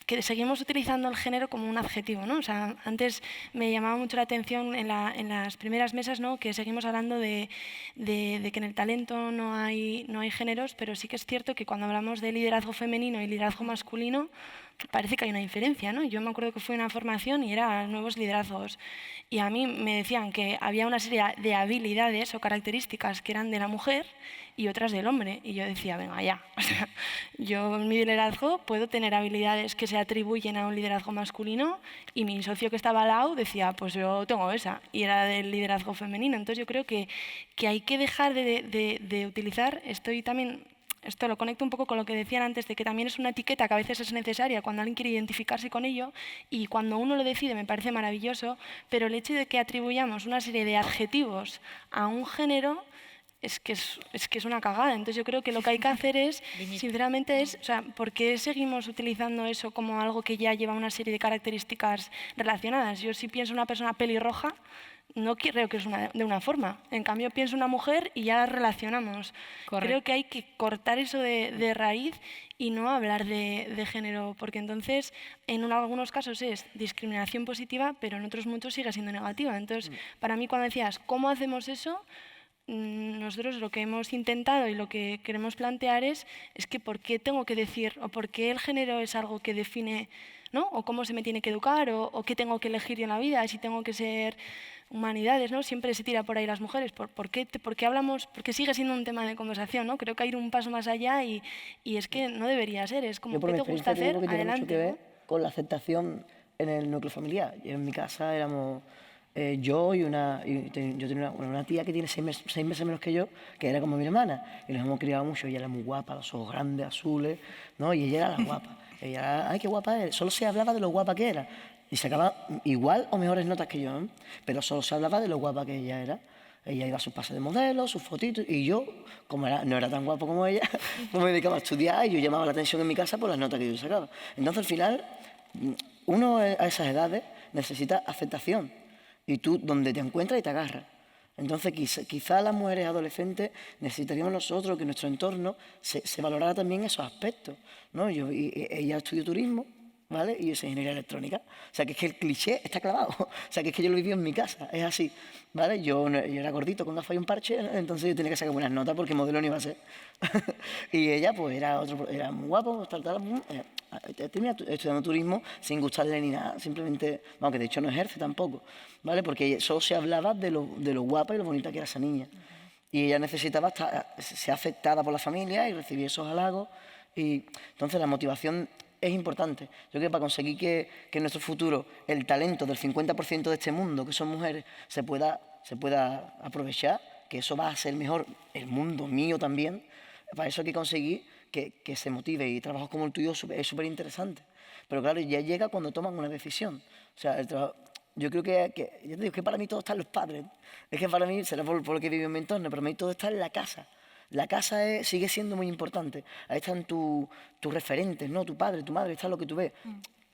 que seguimos utilizando el género como un adjetivo, ¿no? O sea, antes me llamaba mucho la atención en las primeras mesas, ¿no?, que seguimos hablando de que en el talento no hay géneros, pero sí que es cierto que cuando hablamos de liderazgo femenino y liderazgo masculino, parece que hay una diferencia, ¿no? Yo me acuerdo que fui a una formación y era nuevos liderazgos y a mí me decían que había una serie de habilidades o características que eran de la mujer y otras del hombre. Y yo decía, venga, ya. O sea, yo en mi liderazgo puedo tener habilidades que se atribuyen a un liderazgo masculino y mi socio que estaba al lado decía, pues yo tengo esa, y era del liderazgo femenino. Entonces yo creo que hay que dejar de utilizar, esto lo conecto un poco con lo que decían antes, de que también es una etiqueta que a veces es necesaria cuando alguien quiere identificarse con ello, y cuando uno lo decide me parece maravilloso, pero el hecho de que atribuyamos una serie de adjetivos a un género es que es una cagada. Entonces yo creo que lo que hay que hacer es, sinceramente, o sea, ¿por qué seguimos utilizando eso como algo que ya lleva una serie de características relacionadas? Yo si pienso en una persona pelirroja, no creo que es de una forma. En cambio, pienso en una mujer y ya relacionamos. Correcto. Creo que hay que cortar eso de raíz y no hablar de género, porque entonces en algunos casos es discriminación positiva, pero en otros muchos sigue siendo negativa. Entonces, para mí, cuando decías, ¿cómo hacemos eso?, nosotros lo que hemos intentado y lo que queremos plantear es que por qué tengo que decir, o por qué el género es algo que define, ¿no?, o cómo se me tiene que educar, o qué tengo que elegir yo en la vida, si tengo que ser humanidades, ¿no? Siempre se tira por ahí las mujeres. ¿Por qué hablamos? Porque sigue siendo un tema de conversación, ¿no? Creo que hay que ir un paso más allá y es que no debería ser. Es como, ¿qué te gusta hacer? Yo por mi experiencia digo que tiene mucho que ver Adelante, con la aceptación en el núcleo familiar. Yo en mi casa éramos yo y yo tenía una tía que tiene 6 meses menos que yo, que era como mi hermana, y nos hemos criado mucho. Ella era muy guapa, los ojos grandes, azules, ¿no? Y ella era la guapa. Ella era, ay, qué guapa es. Solo se hablaba de lo guapa que era. Y sacaba igual o mejores notas que yo, ¿eh? Pero solo se hablaba de lo guapa que ella era. Ella iba a sus pases de modelo, sus fotitos, y yo, como no era tan guapo como ella, pues me dedicaba a estudiar y yo llamaba la atención en mi casa por las notas que yo sacaba. Entonces, al final, uno a esas edades necesita aceptación, y tú donde te encuentras y te agarras. Entonces, quizá las mujeres adolescentes necesitaríamos nosotros que nuestro entorno se valorara también esos aspectos, ¿no? Ella estudió turismo, ¿vale? Y yo soy ingeniería electrónica. O sea, que es que el cliché está clavado. O sea, que es que yo lo viví en mi casa. Es así, ¿vale? Yo era gordito con gafas y un parche, entonces yo tenía que sacar buenas notas porque modelo no iba a ser. Y ella, pues, era muy guapo, termina estudiando turismo sin gustarle ni nada. Simplemente, aunque de hecho no ejerce tampoco, ¿vale? Porque solo se hablaba de lo guapa y lo bonita que era esa niña. Y ella necesitaba ser aceptada por la familia y recibir esos halagos. Y entonces la motivación es importante. Yo creo que para conseguir que en nuestro futuro el talento del 50% de este mundo, que son mujeres, se pueda aprovechar, que eso va a ser mejor el mundo mío también, para eso hay que conseguir que se motive, y trabajos como el tuyo es súper interesante. Pero claro, ya llega cuando toman una decisión. O sea, yo creo que yo te digo que para mí todo está en los padres. Es que para mí, será por lo que vivo en mi entorno, pero para mí todo está en la casa. La casa sigue siendo muy importante. Ahí están tus referentes, ¿no? Tu padre, tu madre, está lo que tú ves.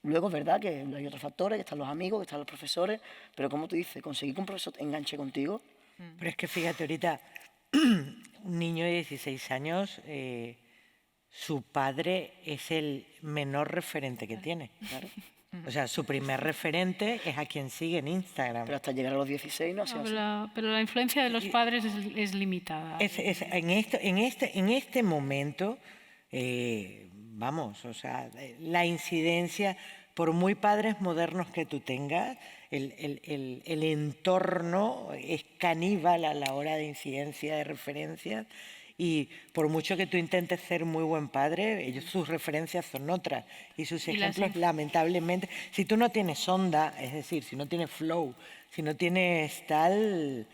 Luego es verdad que hay otros factores, que están los amigos, que están los profesores, pero como tú dices, conseguir que un profesor enganche contigo. Pero es que fíjate, ahorita, un niño de 16 años, su padre es el menor referente que tiene. Claro. O sea, su primer referente es a quien sigue en Instagram. Pero hasta llegar a los 16 no ha sido así. Pero la influencia de los padres es limitada. En este momento, vamos, o sea, la incidencia, por muy padres modernos que tú tengas, el entorno es caníbal a la hora de incidencia de referencias. Y por mucho que tú intentes ser muy buen padre, sus referencias son otras. Y sus ejemplos, lamentablemente, si tú no tienes onda, es decir, si no tienes flow, si no tienes tal,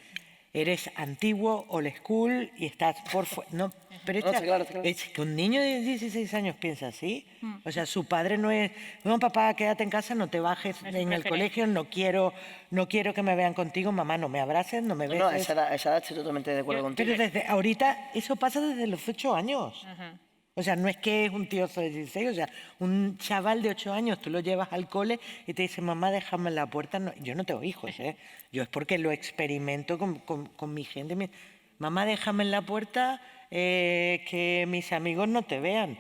eres antiguo, old school y estás por fuera. No, pero está claro. es que un niño de 16 años piensa así. O sea, su padre no es, no, papá, quédate en casa, no te bajes en el colegio, no quiero que me vean contigo, mamá, no me abraces, no me beses. No, a esa edad estoy totalmente de acuerdo contigo. Pero desde ahorita, eso pasa desde los 8 años. O sea, no es que es un tiozo de 16, o sea, un chaval de 8 años, tú lo llevas al cole y te dice, mamá, déjame en la puerta. No, yo no tengo hijos, ¿eh? Yo es porque lo experimento con mi gente. Mamá, déjame en la puerta, que mis amigos no te vean.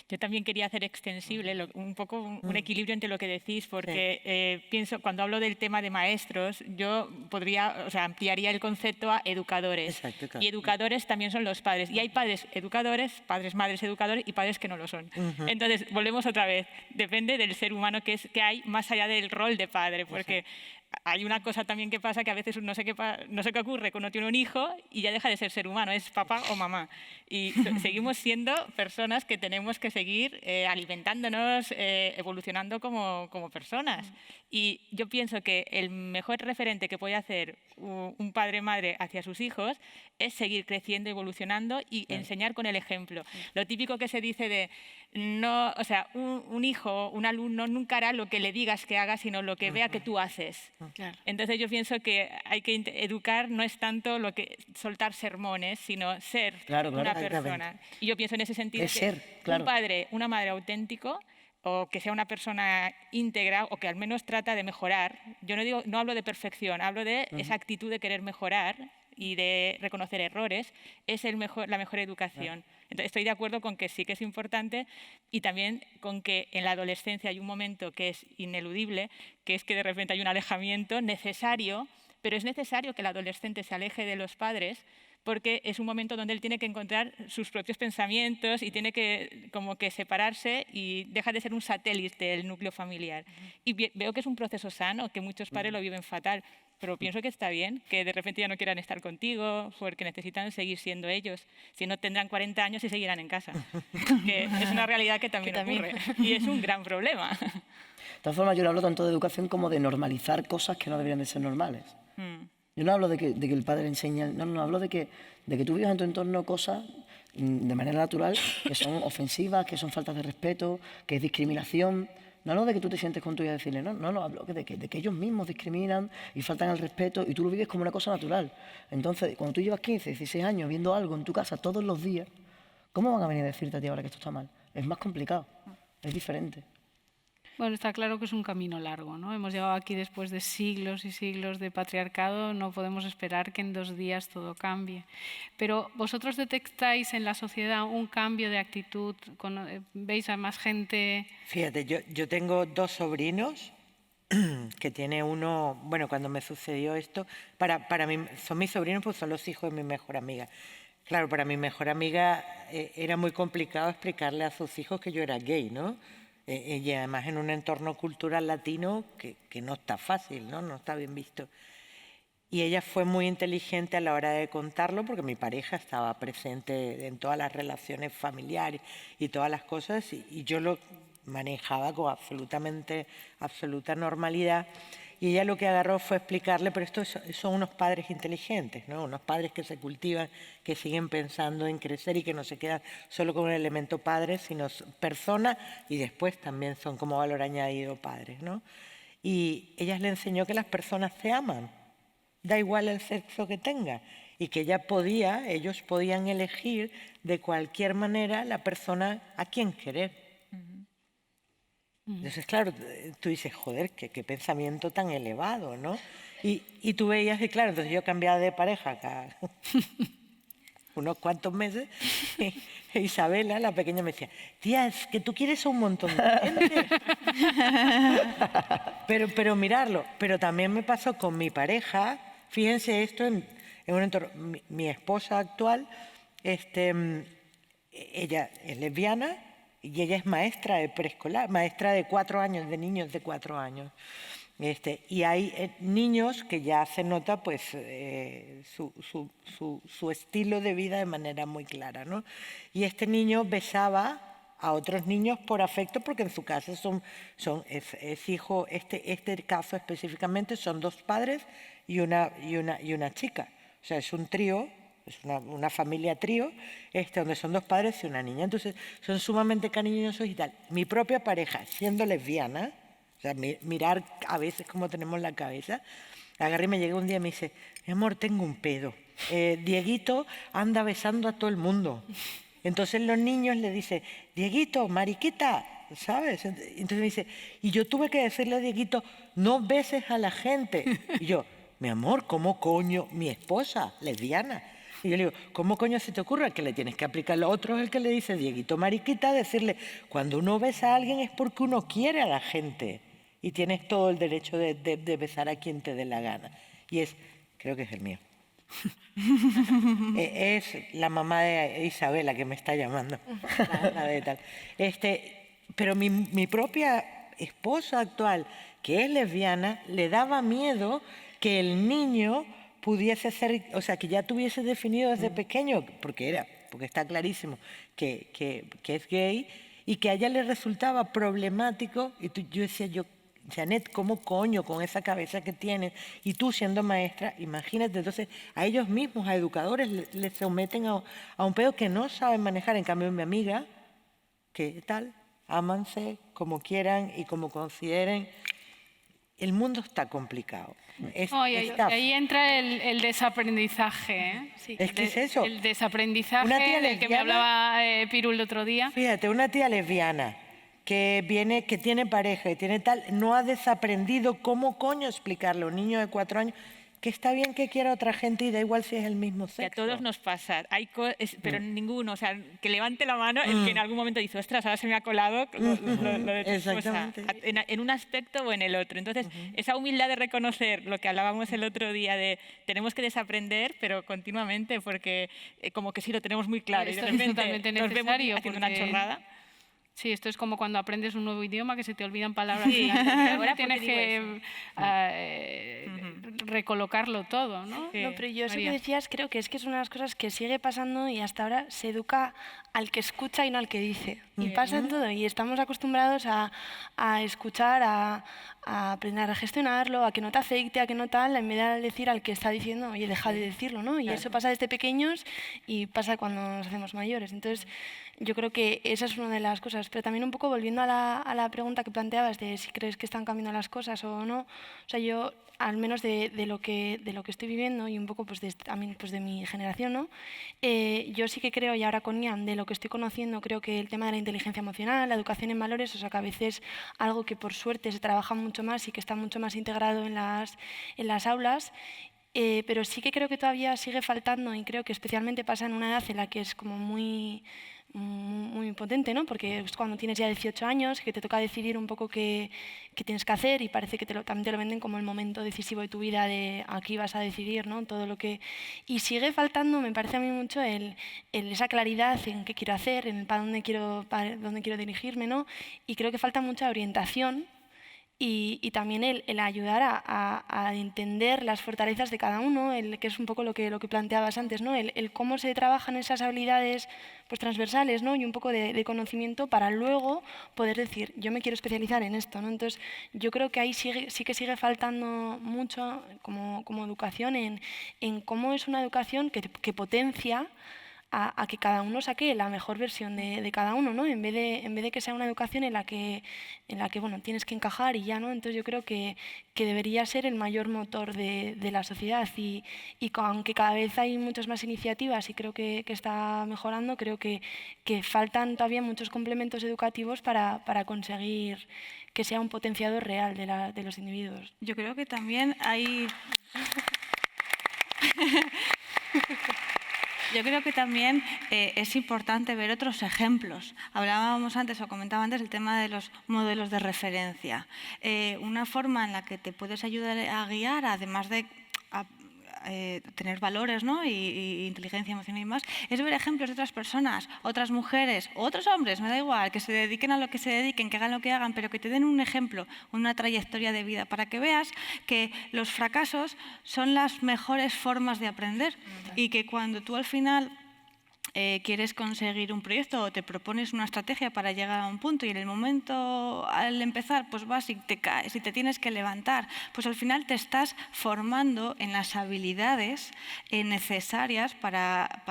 Yo también quería hacer extensible un poco un equilibrio entre lo que decís, porque pienso, cuando hablo del tema de maestros, yo ampliaría el concepto a educadores. Exacto, claro. Y educadores también son los padres. Y hay padres educadores, padres, madres educadores y padres que no lo son. Entonces, volvemos otra vez. Depende del ser humano que hay más allá del rol de padre, porque hay una cosa también que pasa que a veces no sé qué ocurre cuando tiene un hijo y ya deja de ser humano, es papá o mamá. Y seguimos siendo personas que tenemos que seguir alimentándonos, evolucionando como personas. Y yo pienso que el mejor referente que puede hacer un padre o madre hacia sus hijos es seguir creciendo, evolucionando y enseñar con el ejemplo. Lo típico que se dice de un hijo, un alumno nunca hará lo que le digas que haga, sino lo que vea que tú haces. Claro. Entonces yo pienso que hay que educar, no es tanto lo que soltar sermones, sino ser una persona. Y yo pienso en ese sentido un padre, una madre auténtico, o que sea una persona íntegra o que al menos trata de mejorar. Yo no hablo de perfección, hablo de esa actitud de querer mejorar y de reconocer errores, es la mejor educación. Entonces, estoy de acuerdo con que sí que es importante y también con que en la adolescencia hay un momento que es ineludible, que es que de repente hay un alejamiento necesario, pero es necesario que el adolescente se aleje de los padres porque es un momento donde él tiene que encontrar sus propios pensamientos y tiene que como que separarse y deja de ser un satélite del núcleo familiar. Y veo que es un proceso sano, que muchos padres lo viven fatal, pero pienso que está bien, que de repente ya no quieran estar contigo porque necesitan seguir siendo ellos. Si no, tendrán 40 años y seguirán en casa. Que es una realidad que también ocurre y es un gran problema. De todas formas, yo no hablo tanto de educación como de normalizar cosas que no deberían de ser normales. Yo no hablo de que el padre enseñe, no, hablo de que tú vivas en tu entorno cosas de manera natural que son ofensivas, que son faltas de respeto, que es discriminación. No hablo de que tú te sientes con tu hija y decirle, no, hablo de que ellos mismos discriminan y faltan al respeto y tú lo vives como una cosa natural. Entonces, cuando tú llevas 15, 16 años viendo algo en tu casa todos los días, ¿cómo van a venir a decirte a ti ahora que esto está mal? Es más complicado, es diferente. Bueno, está claro que es un camino largo, ¿no? Hemos llegado aquí después de siglos y siglos de patriarcado, no podemos esperar que en 2 días todo cambie. Pero vosotros detectáis en la sociedad un cambio de actitud, ¿veis a más gente? Fíjate, yo tengo 2 sobrinos, que tiene uno, bueno, cuando me sucedió esto, para mí, son mis sobrinos pues son los hijos de mi mejor amiga. Claro, para mi mejor amiga era muy complicado explicarle a sus hijos que yo era gay, ¿no? Y además en un entorno cultural latino que no está fácil, no está bien visto. Y ella fue muy inteligente a la hora de contarlo porque mi pareja estaba presente en todas las relaciones familiares y todas las cosas y yo lo manejaba con absoluta normalidad. Y ella lo que agarró fue explicarle, pero estos son unos padres inteligentes, ¿no? Unos padres que se cultivan, que siguen pensando en crecer y que no se quedan solo con el elemento padre, sino persona y después también son como valor añadido padres, ¿no? Y ella le enseñó que las personas se aman, da igual el sexo que tenga, y que ellos podían elegir de cualquier manera la persona a quien querer. Entonces, claro, tú dices, joder, qué pensamiento tan elevado, ¿no? Y tú veías, y claro, entonces yo cambiaba de pareja cada unos cuantos meses, y Isabela, la pequeña, me decía, tía, es que tú quieres a un montón de gente. pero mirarlo, pero también me pasó con mi pareja, fíjense esto, en un entorno, mi esposa actual, ella es lesbiana, y ella es maestra de preescolar, maestra de 4 años, de niños de 4 años. Y hay niños que ya se nota pues, su estilo de vida de manera muy clara, ¿no? Y este niño besaba a otros niños por afecto porque en su casa es hijo, este caso específicamente son 2 padres y una chica. O sea, es un trío. Es una familia trío, donde son 2 padres y una niña. Entonces, son sumamente cariñosos y tal. Mi propia pareja, siendo lesbiana, o sea, mirar a veces cómo tenemos la cabeza, agarré y me llegó un día y me dice, mi amor, tengo un pedo. Dieguito anda besando a todo el mundo. Entonces los niños le dicen, Dieguito, mariquita, ¿sabes? Entonces me dice, y yo tuve que decirle a Dieguito, no beses a la gente. Y yo, mi amor, ¿cómo coño? Mi esposa, lesbiana. Y yo le digo, ¿cómo coño se te ocurre? Que le tienes que aplicar lo otro, es el que le dice Dieguito Mariquita, decirle, cuando uno besa a alguien es porque uno quiere a la gente y tienes todo el derecho de besar a quien te dé la gana. Y creo que es el mío. Es la mamá de Isabela que me está llamando. La de tal. Pero mi propia esposa actual, que es lesbiana, le daba miedo que el niño pudiese ser, o sea, que ya tuviese definido desde pequeño, porque está clarísimo que es gay, y que a ella le resultaba problemático, y yo decía, Janet, ¿cómo coño con esa cabeza que tienes? Y tú siendo maestra, imagínate, entonces a ellos mismos, a educadores, les someten a un pedo que no saben manejar. En cambio, mi amiga, ¿qué tal? Ámanse como quieran y como consideren. El mundo está complicado. Ahí entra el desaprendizaje. ¿eh? Sí. Es que es eso. El desaprendizaje del que me hablaba Piru el otro día. Fíjate, una tía lesbiana que tiene pareja y tiene tal, no ha desaprendido cómo coño explicarle a un niño de 4 años que está bien que quiera otra gente y da igual si es el mismo sexo. Que a todos nos pasa, pero ninguno, o sea, que levante la mano el que en algún momento dice, ostras, ahora se me ha colado lo de tu esposa, en un aspecto o en el otro. Entonces, esa humildad de reconocer lo que hablábamos el otro día de tenemos que desaprender, pero continuamente, porque como que sí lo tenemos muy claro y de repente totalmente nos vemos necesario, haciendo una chorrada. Sí, esto es como cuando aprendes un nuevo idioma que se te olvidan palabras. Sí. Ahora tienes que recolocarlo todo, ¿no? Sí. No, pero yo eso que María. decías creo que es una de las cosas que sigue pasando y hasta ahora se educa al que escucha y no al que dice. Y pasa en todo y estamos acostumbrados a escuchar, a aprender a gestionarlo, a que no te afecte, a que no tal, en vez de decir al que está diciendo, oye, deja de decirlo, ¿no? Y eso pasa desde pequeños y pasa cuando nos hacemos mayores. Entonces, yo creo que esa es una de las cosas. Pero también un poco volviendo a la pregunta que planteabas de si crees que están cambiando las cosas o no. O sea, yo, al menos de lo que estoy viviendo y un poco pues también pues de mi generación, ¿no? Yo sí que creo, y ahora con Ian, de lo que estoy conociendo, creo que el tema de la inteligencia emocional, la educación en valores, o sea, que a veces algo que por suerte se trabaja mucho más y que está mucho más integrado en las aulas. Pero sí que creo que todavía sigue faltando y creo que especialmente pasa en una edad en la que es como muy potente, ¿no? Porque es cuando tienes ya 18 años que te toca decidir un poco qué tienes que hacer y parece que también te lo venden como el momento decisivo de tu vida, de aquí vas a decidir, ¿no? Todo lo que... Y sigue faltando, me parece a mí mucho, esa claridad en qué quiero hacer, en para dónde quiero dirigirme, ¿no? Y creo que falta mucha orientación. Y también el ayudar a entender las fortalezas de cada uno, que es un poco lo que planteabas antes, ¿no? El cómo se trabajan esas habilidades pues, transversales, ¿no? Y un poco de conocimiento para luego poder decir, yo me quiero especializar en esto, ¿no? Entonces, yo creo que ahí sí que sigue faltando mucho como educación en cómo es una educación que potencia a que cada uno saque la mejor versión de cada uno, ¿no? En vez de que sea una educación en la que bueno, tienes que encajar y ya, ¿no? Entonces yo creo que debería ser el mayor motor de la sociedad y aunque cada vez hay muchas más iniciativas y creo que está mejorando, creo que faltan todavía muchos complementos educativos para conseguir que sea un potenciador real de los individuos. Yo creo que también hay... Yo creo que también es importante ver otros ejemplos. Hablábamos antes o comentaba antes el tema de los modelos de referencia. Una forma en la que te puedes ayudar a guiar, además de tener valores, ¿no? y inteligencia emocional y más, es ver ejemplos de otras personas, otras mujeres, otros hombres, me da igual, que se dediquen a lo que se dediquen, que hagan lo que hagan, pero que te den un ejemplo, una trayectoria de vida, para que veas que los fracasos son las mejores formas de aprender y que cuando tú al final quieres conseguir un proyecto o te propones una estrategia para llegar a un punto y en el momento al empezar pues vas y te caes y te tienes que levantar, pues al final te estás formando en las habilidades necesarias para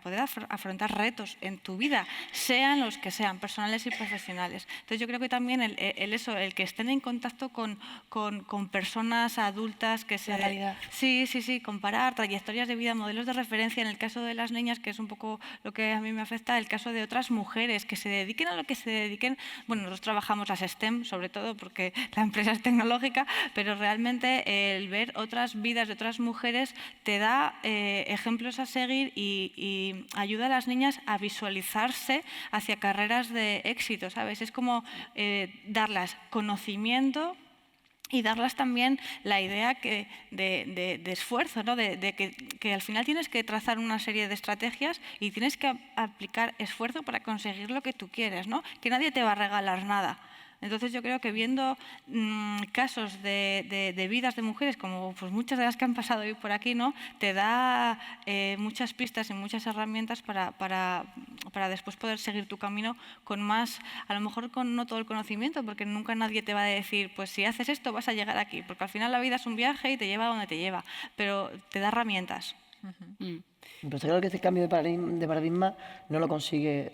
poder afrontar retos en tu vida, sean los que sean, personales y profesionales. Entonces yo creo que también el que estén en contacto con personas adultas que se... La realidad. Sí, comparar trayectorias de vida, modelos de referencia, en el caso de las niñas, que es un poco lo que a mí me afecta, el caso de otras mujeres que se dediquen a lo que se dediquen. Bueno, nosotros trabajamos las STEM, sobre todo porque la empresa es tecnológica, pero realmente el ver otras vidas de otras mujeres te da ejemplos a seguir y ayuda a las niñas a visualizarse hacia carreras de éxito, ¿sabes? Es como darlas conocimiento y darlas también la idea de esfuerzo, ¿no? de que al final tienes que trazar una serie de estrategias y tienes que aplicar esfuerzo para conseguir lo que tú quieres, ¿no? Que nadie te va a regalar nada. Entonces yo creo que viendo casos de vidas de mujeres, como pues muchas de las que han pasado hoy por aquí, ¿no? Te da muchas pistas y muchas herramientas para después poder seguir tu camino con más, a lo mejor con no todo el conocimiento, porque nunca nadie te va a decir, pues si haces esto vas a llegar aquí, porque al final la vida es un viaje y te lleva a donde te lleva, pero te da herramientas. Pero está claro que este cambio de paradigma no lo consigue,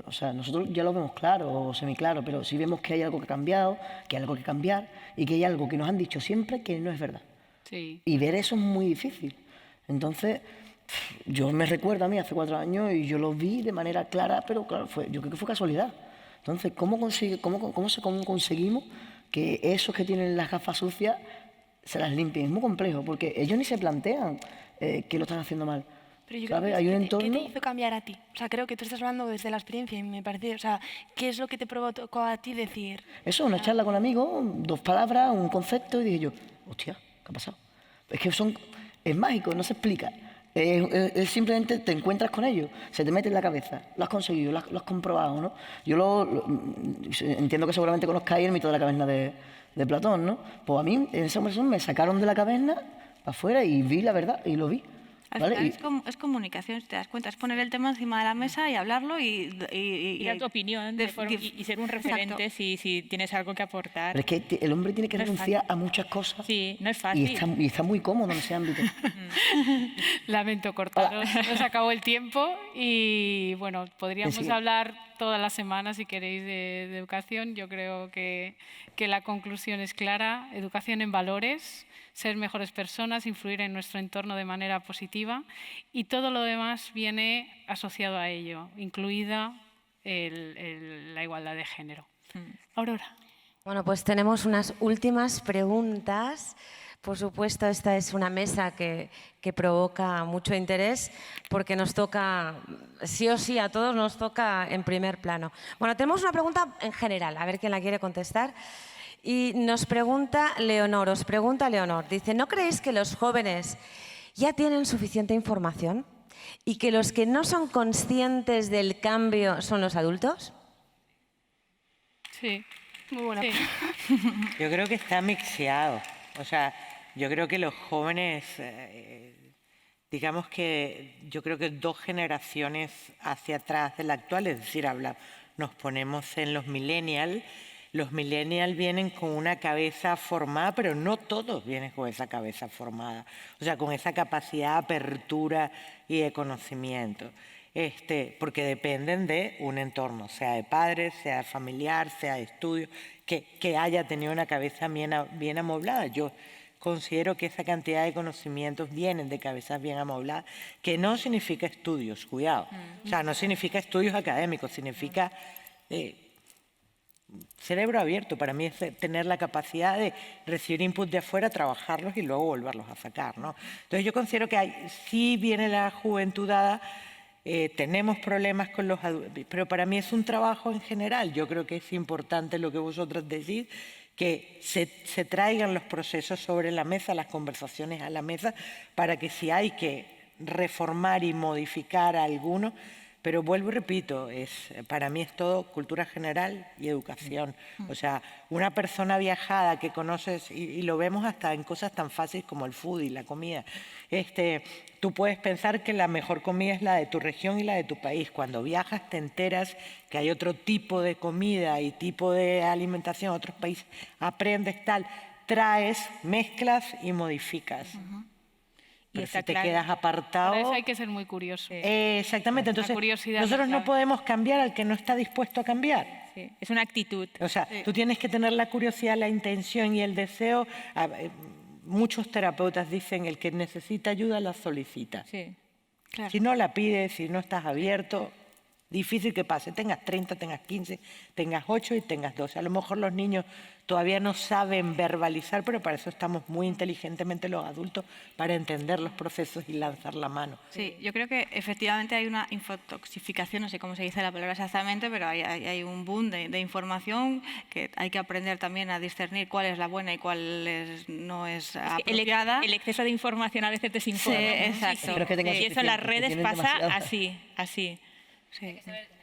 o sea, nosotros ya lo vemos claro o semiclaro, pero sí vemos que hay algo que ha cambiado, que hay algo que cambiar y que hay algo que nos han dicho siempre que no es verdad. Sí. Y ver eso es muy difícil. Entonces, yo me recuerdo a mí hace 4 años y yo lo vi de manera clara, pero claro, yo creo que fue casualidad. Entonces, ¿cómo conseguimos que esos que tienen las gafas sucias se las limpien? Es muy complejo, porque ellos ni se plantean que lo están haciendo mal. Pero yo creo ¿Sabes? que Hay un ¿qué entorno... te hizo cambiar a ti? O sea, creo que tú estás hablando desde la experiencia y me parece, o sea, ¿qué es lo que te provocó a ti decir? Eso, una charla con amigos, 2 palabras, un concepto, y dije yo, hostia, ¿qué ha pasado? Es que es mágico, no se explica. Es simplemente te encuentras con ellos, se te mete en la cabeza, lo has conseguido, lo has comprobado, ¿no? Yo entiendo que seguramente conozcáis el mito de la caverna de Platón, ¿no? Pues a mí en esa conversación me sacaron de la caverna para afuera y vi la verdad y lo vi. Al ¿vale? final es comunicación, si te das cuenta, es poner el tema encima de la mesa y hablarlo y dar tu opinión y ser un referente si tienes algo que aportar. Pero es que el hombre tiene que renunciar a muchas cosas. Sí, no es fácil. Y está muy cómodo en ese ámbito. Lamento cortaros, nos acabó el tiempo y bueno, podríamos hablar todas las semanas si queréis de educación. Yo creo que la conclusión es clara: educación en valores, ser mejores personas, influir en nuestro entorno de manera positiva, y todo lo demás viene asociado a ello, incluida la igualdad de género. Aurora. Bueno, pues tenemos unas últimas preguntas. Por supuesto, esta es una mesa que provoca mucho interés porque nos toca, sí o sí, a todos nos toca en primer plano. Bueno, tenemos una pregunta en general, a ver quién la quiere contestar. Y nos pregunta Leonor, dice, ¿no creéis que los jóvenes ya tienen suficiente información y que los que no son conscientes del cambio son los adultos? Sí, muy buena. Sí. Yo creo que está mixeado. O sea, yo creo que los jóvenes, digamos que yo creo que 2 generaciones hacia atrás de la actual, es decir, nos ponemos en los millennials. Los millennials vienen con una cabeza formada, pero no todos vienen con esa cabeza formada. O sea, con esa capacidad de apertura y de conocimiento. Porque dependen de un entorno, sea de padres, sea de familiar, sea de estudio, que haya tenido una cabeza bien amoblada. Yo considero que esa cantidad de conocimientos vienen de cabezas bien amobladas, que no significa estudios, cuidado. O sea, no significa estudios académicos, significa cerebro abierto. Para mí es tener la capacidad de recibir input de afuera, trabajarlos y luego volverlos a sacar, ¿no? Entonces yo considero que sí viene la juventud dada, tenemos problemas con los adultos, pero para mí es un trabajo en general. Yo creo que es importante lo que vosotros decís, que se traigan los procesos sobre la mesa, las conversaciones a la mesa, para que si hay que reformar y modificar a alguno. Pero vuelvo y repito, para mí es todo cultura general y educación. O sea, una persona viajada que conoces, y lo vemos hasta en cosas tan fáciles como el food y la comida. Tú puedes pensar que la mejor comida es la de tu región y la de tu país. Cuando viajas te enteras que hay otro tipo de comida y tipo de alimentación en otros países. Aprendes tal, traes, mezclas y modificas. Pero si te quedas apartado... Para eso hay que ser muy curioso. Exactamente. Entonces, nosotros no podemos cambiar al que no está dispuesto a cambiar. Sí. Es una actitud. O sea, tú tienes que tener la curiosidad, la intención y el deseo. Muchos terapeutas dicen el que necesita ayuda la solicita. Sí. Claro. Si no la pides, si no estás abierto, difícil que pase. Tengas 30, tengas 15, tengas 8 y tengas 12. A lo mejor los niños todavía no saben verbalizar, pero para eso estamos muy inteligentemente los adultos, para entender los procesos y lanzar la mano. Sí, yo creo que efectivamente hay una infotoxificación, no sé cómo se dice la palabra exactamente, pero hay un boom de información que hay que aprender también a discernir cuál es la buena y cuál no es apropiada. El exceso de información a veces desinforma. Sí, exacto. Y eso en las redes pasa así. Sí.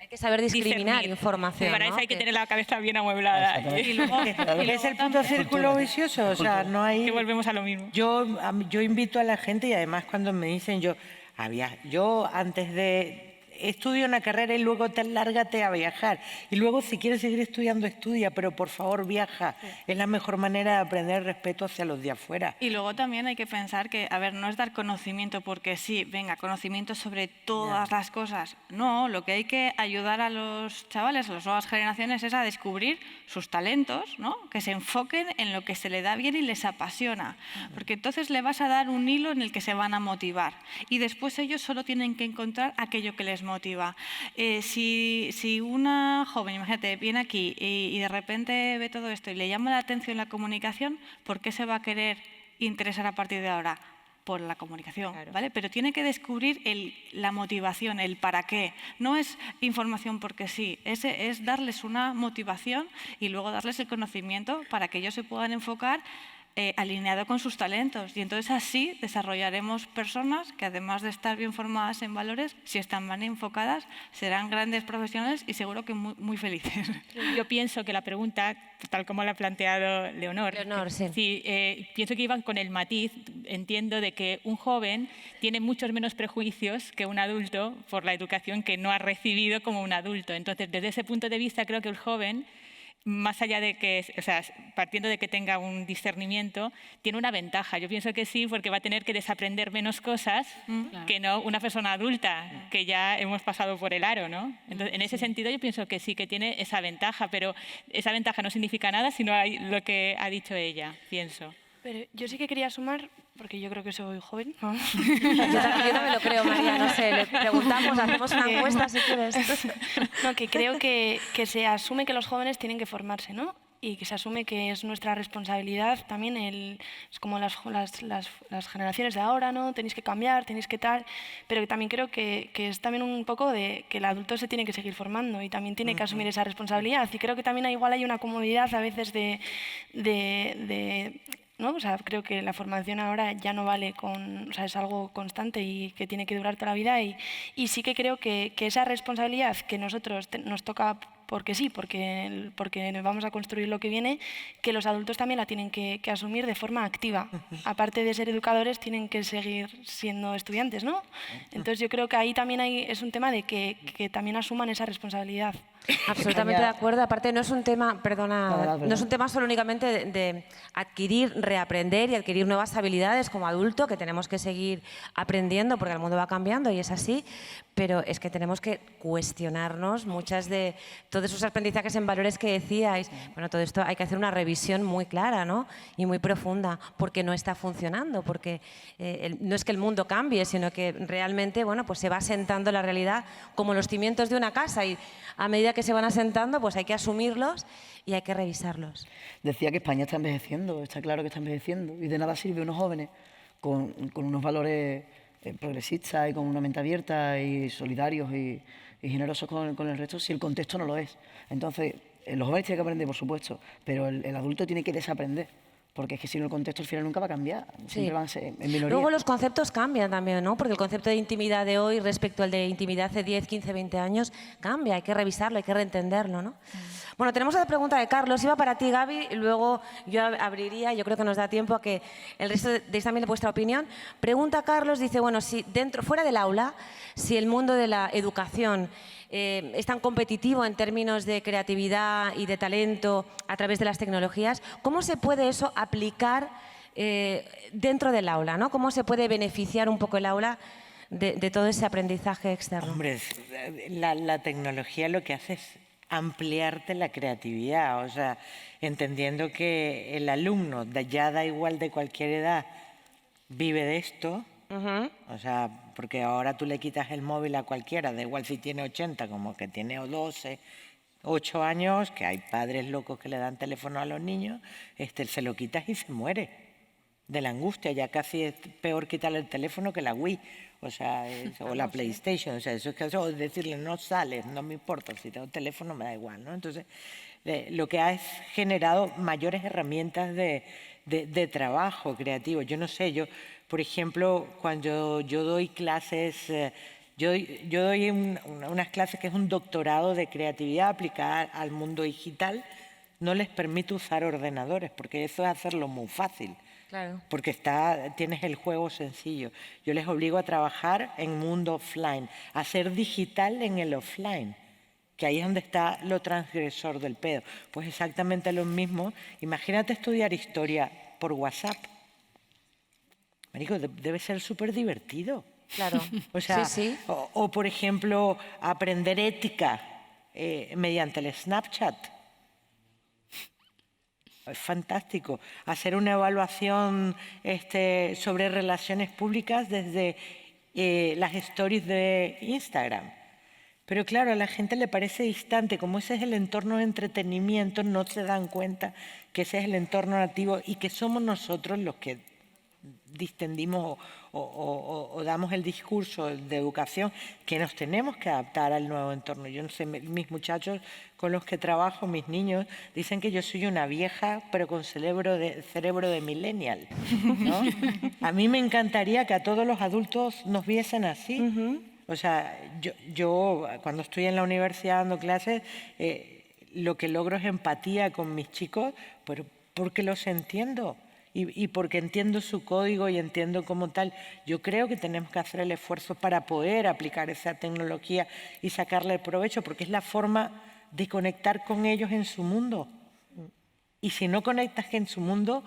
Hay que saber discriminar información. Para ¿no? eso hay que tener la cabeza bien amueblada. Y luego, es el punto círculo vicioso, o sea, no hay... Que volvemos a lo mismo. Yo invito a la gente, y además cuando me dicen yo antes de... Estudio una carrera y luego lárgate a viajar. Y luego, si quieres seguir estudiando, estudia, pero por favor viaja. Sí. Es la mejor manera de aprender respeto hacia los de afuera. Y luego también hay que pensar que, no es dar conocimiento porque sí, venga, conocimiento sobre todas las cosas. No, lo que hay que ayudar a los chavales, a las nuevas generaciones, es a descubrir sus talentos, ¿no? Que se enfoquen en lo que se les da bien y les apasiona. Porque entonces le vas a dar un hilo en el que se van a motivar. Y después ellos solo tienen que encontrar aquello que les motiva. Si una joven, imagínate, viene aquí y de repente ve todo esto y le llama la atención la comunicación, ¿por qué se va a querer interesar a partir de ahora? Por la comunicación, claro. ¿Vale? Pero tiene que descubrir la motivación, el para qué. No es información porque sí, es darles una motivación y luego darles el conocimiento para que ellos se puedan enfocar alineado con sus talentos. Y entonces así desarrollaremos personas que, además de estar bien formadas en valores, si están bien enfocadas, serán grandes profesionales y seguro que muy, muy felices. Yo pienso que la pregunta, tal como la ha planteado Leonor, sí. Pienso que iban con el matiz, entiendo, de que un joven tiene muchos menos prejuicios que un adulto por la educación que no ha recibido como un adulto. Entonces, desde ese punto de vista, creo que el joven, más allá de que, partiendo de que tenga un discernimiento, tiene una ventaja. Yo pienso que sí, porque va a tener que desaprender menos cosas que no una persona adulta, que ya hemos pasado por el aro, ¿no? Entonces, en ese sentido, yo pienso que sí, que tiene esa ventaja, pero esa ventaja no significa nada si no hay lo que ha dicho ella, pienso. Pero yo sí que quería sumar, porque yo creo que soy joven. ¿No? Yo también lo creo, María, no sé, le preguntamos, hacemos una encuesta si quieres. No, que creo que se asume que los jóvenes tienen que formarse, ¿no? Y que se asume que es nuestra responsabilidad también, es como las generaciones de ahora, ¿no? Tenéis que cambiar, tenéis que tal, pero también creo que es también un poco de que el adulto se tiene que seguir formando y también tiene que asumir esa responsabilidad. Y creo que también igual hay una comodidad a veces ¿no? O sea, creo que la formación ahora ya no vale es algo constante y que tiene que durar toda la vida y sí que creo que esa responsabilidad que nosotros nos toca porque sí, porque vamos a construir lo que viene, que los adultos también la tienen que asumir de forma activa. Aparte de ser educadores, tienen que seguir siendo estudiantes, ¿no? Entonces yo creo que ahí también es un tema de que también asuman esa responsabilidad. Absolutamente de acuerdo. Aparte no es un tema, no es un tema solo únicamente de adquirir, reaprender y adquirir nuevas habilidades como adulto, que tenemos que seguir aprendiendo porque el mundo va cambiando y es así, pero es que tenemos que cuestionarnos muchas de todos esos aprendizajes en valores que decíais. Bueno, todo esto hay que hacer una revisión muy clara, ¿no? Y muy profunda, porque no está funcionando, porque no es que el mundo cambie, sino que realmente, bueno, pues se va asentando la realidad como los cimientos de una casa y a medida que se van asentando, pues hay que asumirlos y hay que revisarlos. Decía que España está envejeciendo, está claro que está envejeciendo, y de nada sirve unos jóvenes con unos valores progresistas y con una mente abierta y solidarios y generosos con el resto si el contexto no lo es. Entonces, los jóvenes tienen que aprender, por supuesto, pero el adulto tiene que desaprender. Porque es que si no el contexto al final nunca va a cambiar, siempre van a ser en minoría. Luego los conceptos cambian también, ¿no? Porque el concepto de intimidad de hoy respecto al de intimidad hace 10, 15, 20 años cambia, hay que revisarlo, hay que reentenderlo, ¿no? Bueno, tenemos otra pregunta de Carlos, iba para ti, Gaby, y luego yo abriría, yo creo que nos da tiempo a que el resto deis también vuestra opinión. Pregunta Carlos, dice, bueno, si fuera del aula, si el mundo de la educación es tan competitivo en términos de creatividad y de talento a través de las tecnologías, ¿cómo se puede eso aplicar dentro del aula, ¿no? ¿Cómo se puede beneficiar un poco el aula de todo ese aprendizaje externo? Hombre, la tecnología lo que hace es ampliarte la creatividad, o sea, entendiendo que el alumno, ya da igual de cualquier edad, vive de esto, O sea, porque ahora tú le quitas el móvil a cualquiera, da igual si tiene 80 como que tiene 12, 8 años, que hay padres locos que le dan teléfono a los niños, se lo quitas y se muere de la angustia. Ya casi es peor quitarle el teléfono que la Wii, o sea, o la PlayStation, o sea, eso es que o decirle no sales, no me importa, si tengo teléfono me da igual, ¿no? Entonces, lo que ha generado mayores herramientas de trabajo creativo. Yo no sé, por ejemplo, cuando yo doy clases, yo doy unas clases que es un doctorado de creatividad aplicada al mundo digital, no les permito usar ordenadores, porque eso es hacerlo muy fácil. Claro. Porque tienes el juego sencillo. Yo les obligo a trabajar en mundo offline, a ser digital en el offline, que ahí es donde está lo transgresor del pedo. Pues exactamente lo mismo. Imagínate estudiar historia por WhatsApp. Marico, debe ser súper divertido. Claro, o sea, sí. O, por ejemplo, aprender ética mediante el Snapchat. Es fantástico. Hacer una evaluación sobre relaciones públicas desde las stories de Instagram. Pero claro, a la gente le parece distante. Como ese es el entorno de entretenimiento, no se dan cuenta que ese es el entorno nativo y que somos nosotros los que distendimos o damos el discurso de educación, que nos tenemos que adaptar al nuevo entorno. Yo no sé, mis muchachos con los que trabajo, mis niños, dicen que yo soy una vieja, pero con cerebro de millennial, ¿no? A mí me encantaría que a todos los adultos nos viesen así. O sea, yo cuando estoy en la universidad dando clases, lo que logro es empatía con mis chicos, pero porque los entiendo. Y porque entiendo su código y entiendo como tal, yo creo que tenemos que hacer el esfuerzo para poder aplicar esa tecnología y sacarle el provecho, porque es la forma de conectar con ellos en su mundo. Y si no conectas en su mundo,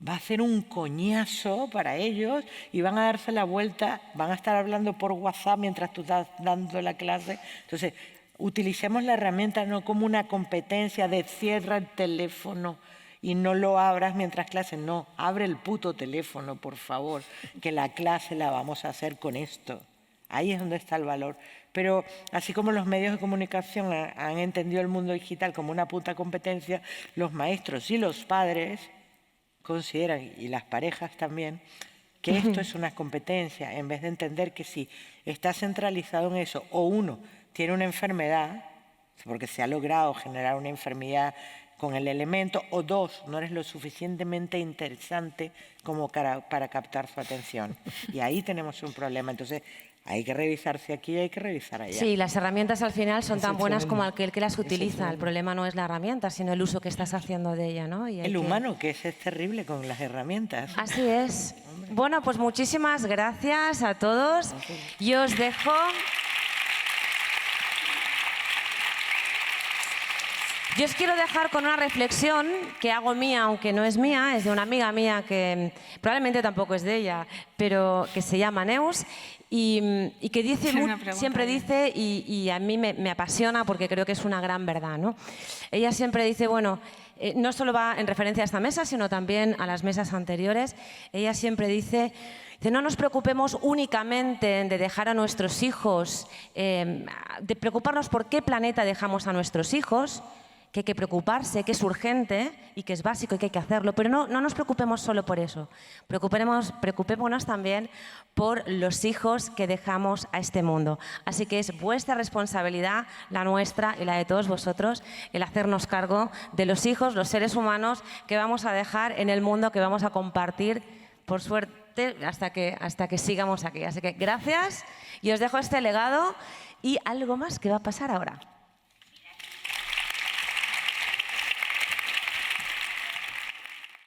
va a ser un coñazo para ellos y van a darse la vuelta, van a estar hablando por WhatsApp mientras tú estás dando la clase. Entonces, utilicemos la herramienta no como una competencia de cierra el teléfono y no lo abras mientras clase. No, abre el puto teléfono, por favor, que la clase la vamos a hacer con esto. Ahí es donde está el valor. Pero así como los medios de comunicación han entendido el mundo digital como una puta competencia, los maestros y los padres consideran, y las parejas también, que esto es una competencia, en vez de entender que si está centralizado en eso, o uno tiene una enfermedad, porque se ha logrado generar una enfermedad con el elemento, o dos, no eres lo suficientemente interesante como para captar su atención. Y ahí tenemos un problema. Entonces, hay que revisarse aquí y hay que revisar allá. Sí, las herramientas al final son tan buenas como aquel que las utiliza. El problema no es la herramienta, sino el uso que estás haciendo de ella, ¿no? Y el humano, que es terrible con las herramientas. Así es. Bueno, pues muchísimas gracias a todos. Yo os dejo... Yo os quiero dejar con una reflexión que hago mía, aunque no es mía, es de una amiga mía que probablemente tampoco es de ella, pero que se llama Neus y que dice, siempre dice, y a mí me apasiona porque creo que es una gran verdad, ¿no? Ella siempre dice, bueno, no solo va en referencia a esta mesa, sino también a las mesas anteriores, ella siempre dice... no nos preocupemos únicamente de dejar a nuestros hijos, de preocuparnos por qué planeta dejamos a nuestros hijos, que hay que preocuparse, que es urgente y que es básico y que hay que hacerlo, pero no nos preocupemos solo por eso. Preocupémonos también por los hijos que dejamos a este mundo. Así que es vuestra responsabilidad, la nuestra y la de todos vosotros, el hacernos cargo de los hijos, los seres humanos que vamos a dejar en el mundo, que vamos a compartir, por suerte, hasta que sigamos aquí. Así que gracias y os dejo este legado y algo más que va a pasar ahora.